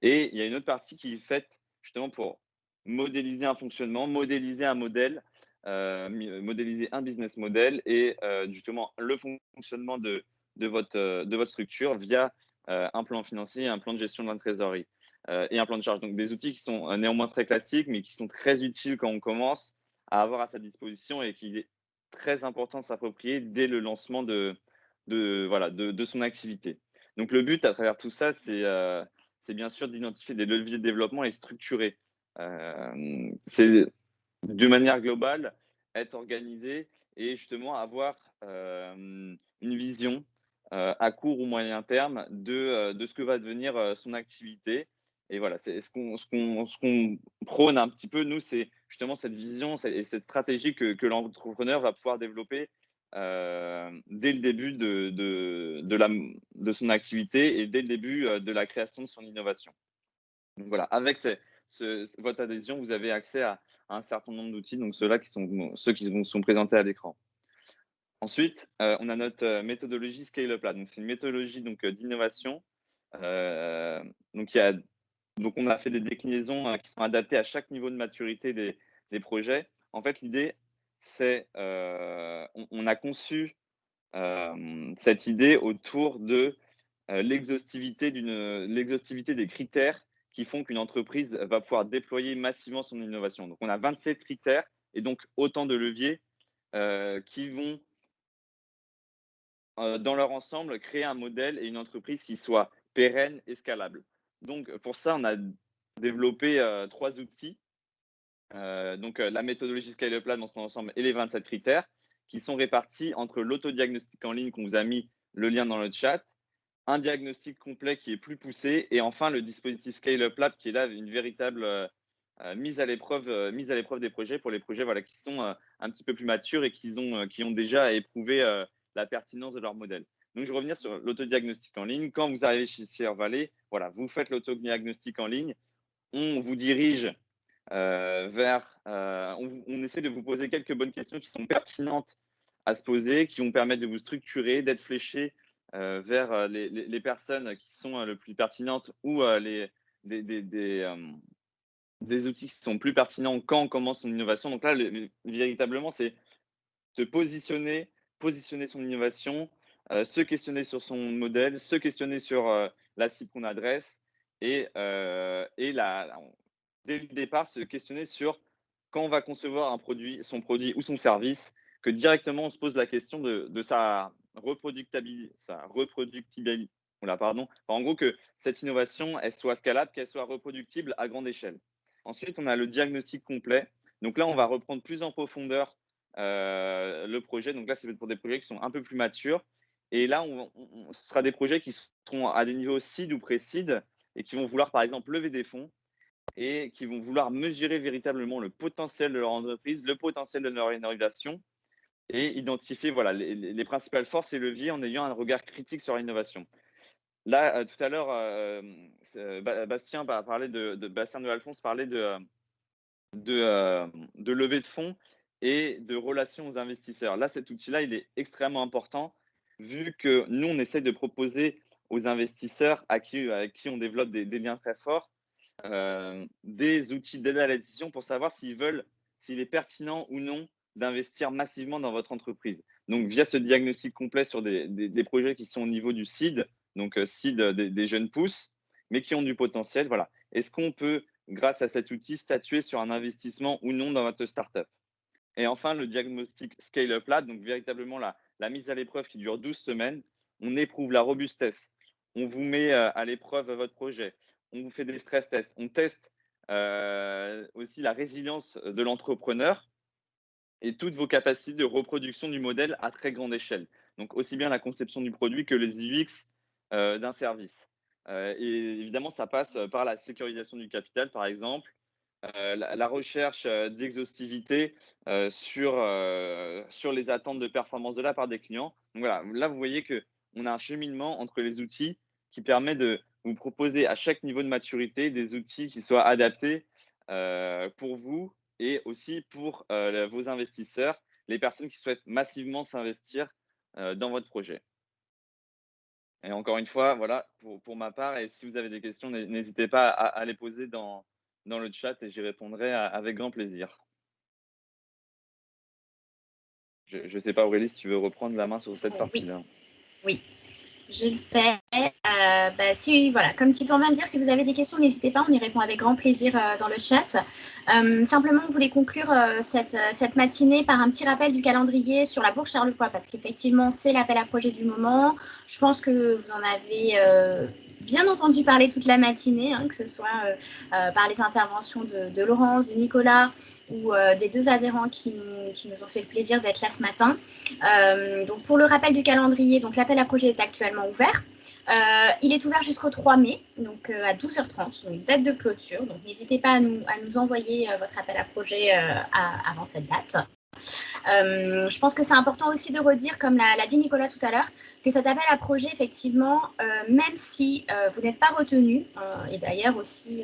Et il y a une autre partie qui est faite justement pour modéliser un fonctionnement, modéliser un modèle, modéliser un business model et justement le fonctionnement de votre structure via un plan financier, un plan de gestion de la trésorerie et un plan de charge. Donc des outils qui sont néanmoins très classiques, mais qui sont très utiles quand on commence à avoir à sa disposition et qu'il est très important de s'approprier dès le lancement de son activité. Donc le but à travers tout ça, c'est bien sûr d'identifier des leviers de développement et structurer. C'est de manière globale, être organisé et justement avoir une vision à court ou moyen terme de ce que va devenir son activité. Et voilà, c'est ce qu'on prône un petit peu, nous, c'est justement cette vision et cette stratégie que l'entrepreneur va pouvoir développer dès le début de son activité et dès le début de la création de son innovation. Donc voilà, avec votre adhésion, vous avez accès à un certain nombre d'outils, donc ceux qui vous sont présentés à l'écran. Ensuite, on a notre méthodologie Scale Up Lab. Donc, c'est une méthodologie d'innovation. Donc, on a fait des déclinaisons qui sont adaptées à chaque niveau de maturité des projets. En fait, l'idée, c'est on a conçu cette idée autour de l'exhaustivité des critères qui font qu'une entreprise va pouvoir déployer massivement son innovation. Donc, on a 27 critères et donc autant de leviers qui vont, dans leur ensemble, créer un modèle et une entreprise qui soit pérenne et scalable. Donc, pour ça, on a développé 3 outils. La méthodologie Scale Up Lab dans son ensemble et les 27 critères qui sont répartis entre l'autodiagnostic en ligne qu'on vous a mis le lien dans le chat, un diagnostic complet qui est plus poussé et enfin le dispositif Scale Up Lab qui est là une véritable mise à l'épreuve des projets pour les projets qui sont un petit peu plus matures et qui ont déjà éprouvé la pertinence de leur modèle. Donc, je vais revenir sur l'autodiagnostic en ligne. Quand vous arrivez chez Silver Valley, vous faites l'autodiagnostic en ligne, on vous dirige on essaie de vous poser quelques bonnes questions qui sont pertinentes à se poser, qui vont permettre de vous structurer, d'être fléché vers les personnes qui sont le plus pertinentes ou des outils qui sont plus pertinents quand on commence son innovation. Donc là, véritablement, c'est se positionner son innovation, se questionner sur son modèle, se questionner sur la cible qu'on adresse et dès le départ, se questionner sur quand on va concevoir son produit ou son service, que directement on se pose la question de sa reproductibilité. En gros, que cette innovation, elle soit scalable, qu'elle soit reproductible à grande échelle. Ensuite, on a le diagnostic complet. Donc là, on va reprendre plus en profondeur le projet. Donc là, c'est pour des projets qui sont un peu plus matures. Et là, ce sera des projets qui seront à des niveaux seed ou pré-seed et qui vont vouloir, par exemple, lever des fonds et qui vont vouloir mesurer véritablement le potentiel de leur entreprise, le potentiel de leur innovation et identifier les principales forces et leviers en ayant un regard critique sur l'innovation. Là, tout à l'heure, Bastien de Alphonse parlait de levée de fonds et de relations aux investisseurs. Là, cet outil-là, il est extrêmement important vu que nous, on essaie de proposer aux investisseurs avec qui on développe des liens très forts, des outils d'aide à la décision pour savoir s'il est pertinent ou non d'investir massivement dans votre entreprise. Donc, via ce diagnostic complet sur des projets qui sont au niveau du seed, donc seed des jeunes pousses, mais qui ont du potentiel, Est-ce qu'on peut, grâce à cet outil, statuer sur un investissement ou non dans votre startup? Et enfin, le diagnostic Scale Up Lab, donc véritablement la mise à l'épreuve qui dure 12 semaines. On éprouve la robustesse. On vous met à l'épreuve votre projet. On vous fait des stress tests. On teste aussi la résilience de l'entrepreneur et toutes vos capacités de reproduction du modèle à très grande échelle. Donc, aussi bien la conception du produit que les UX d'un service. Et évidemment, ça passe par la sécurisation du capital, par exemple, la recherche d'exhaustivité sur les attentes de performance de la part des clients. Donc voilà, là, vous voyez qu'on a un cheminement entre les outils qui permet de vous proposer à chaque niveau de maturité des outils qui soient adaptés pour vous et aussi pour vos investisseurs, les personnes qui souhaitent massivement s'investir dans votre projet. Et encore une fois, voilà, pour ma part, et si vous avez des questions, n'hésitez pas à les poser dans le chat et j'y répondrai avec grand plaisir. Je ne sais pas, Aurélie, si tu veux reprendre la main sur cette partie-là. Oui. Je le fais. Comme Titouan vient de dire, si vous avez des questions, n'hésitez pas, on y répond avec grand plaisir dans le chat. Simplement, on voulait conclure cette matinée par un petit rappel du calendrier sur la Bourse Charlevoix, parce qu'effectivement, c'est l'appel à projet du moment. Je pense que vous en avez bien entendu parler toute la matinée, que ce soit par les interventions de Laurence, de Nicolas ou des 2 adhérents qui nous ont fait le plaisir d'être là ce matin. Donc pour le rappel du calendrier, donc l'appel à projet est actuellement ouvert. Il est ouvert jusqu'au 3 mai, donc à 12h30, donc date de clôture. Donc n'hésitez pas à nous envoyer votre appel à projet avant cette date. Je pense que c'est important aussi de redire, comme l'a dit Nicolas tout à l'heure, que cet appel à projet, effectivement, même si vous n'êtes pas retenu, et d'ailleurs aussi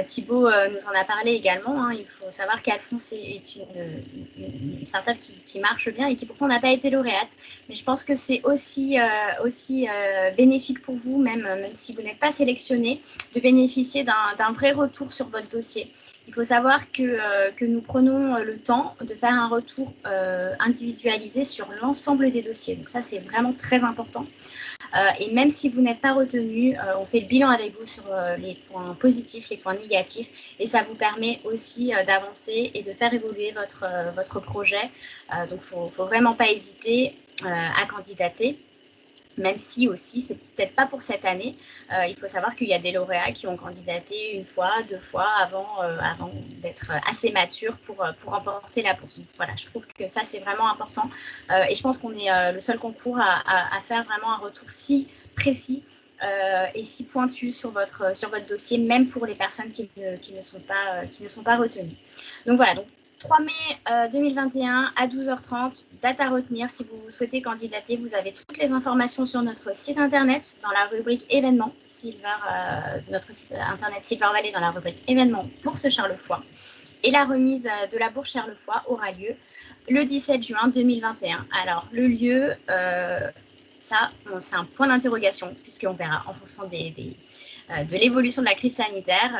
Thibaut nous en a parlé également, hein, il faut savoir qu'Alphonse est une startup qui marche bien et qui pourtant n'a pas été lauréate, mais je pense que c'est aussi bénéfique pour vous, même si vous n'êtes pas sélectionné, de bénéficier d'un vrai retour sur votre dossier. Il faut savoir que nous prenons le temps de faire un retour individualisé sur l'ensemble des dossiers. Donc ça, c'est vraiment très important. Et même si vous n'êtes pas retenu, on fait le bilan avec vous sur les points positifs, les points négatifs. Et ça vous permet aussi d'avancer et de faire évoluer votre projet. Donc, il ne faut vraiment pas hésiter à candidater. Même si aussi, c'est peut-être pas pour cette année. Il faut savoir qu'il y a des lauréats qui ont candidaté 1 fois, 2 fois avant d'être assez matures pour remporter la bourse. Donc voilà, je trouve que ça, c'est vraiment important. Et je pense qu'on est le seul concours à faire vraiment un retour si précis et si pointu sur votre dossier, même pour les personnes qui ne sont pas retenues. Donc voilà, donc 3 mai 2021 à 12h30, date à retenir. Si vous souhaitez candidater, vous avez toutes les informations sur notre site internet dans la rubrique événements, notre site internet Silver Valley dans la rubrique événements Bourse Charlefoix. Et la remise de la bourse Charlefoix aura lieu le 17 juin 2021. Alors le lieu, ça, bon, c'est un point d'interrogation puisqu'on verra en fonction de l'évolution de la crise sanitaire.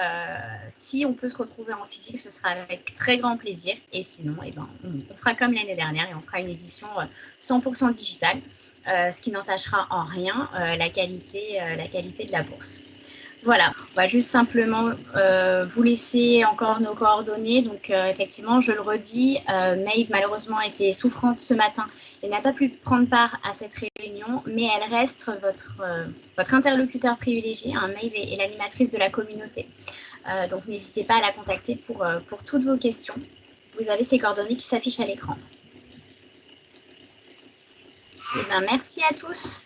Si on peut se retrouver en physique, ce sera avec très grand plaisir. Et sinon, on fera comme l'année dernière et on fera une édition 100% digitale, ce qui n'entachera en rien la qualité de la bourse. Voilà, on va juste simplement vous laisser encore nos coordonnées. Donc, effectivement, je le redis, Maeve, malheureusement, était souffrante ce matin et n'a pas pu prendre part à cette réunion, mais elle reste votre interlocuteur privilégié. Hein. Maeve est l'animatrice de la communauté. Donc, n'hésitez pas à la contacter pour toutes vos questions. Vous avez ses coordonnées qui s'affichent à l'écran. Merci à tous.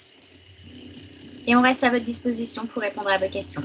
Et on reste à votre disposition pour répondre à vos questions.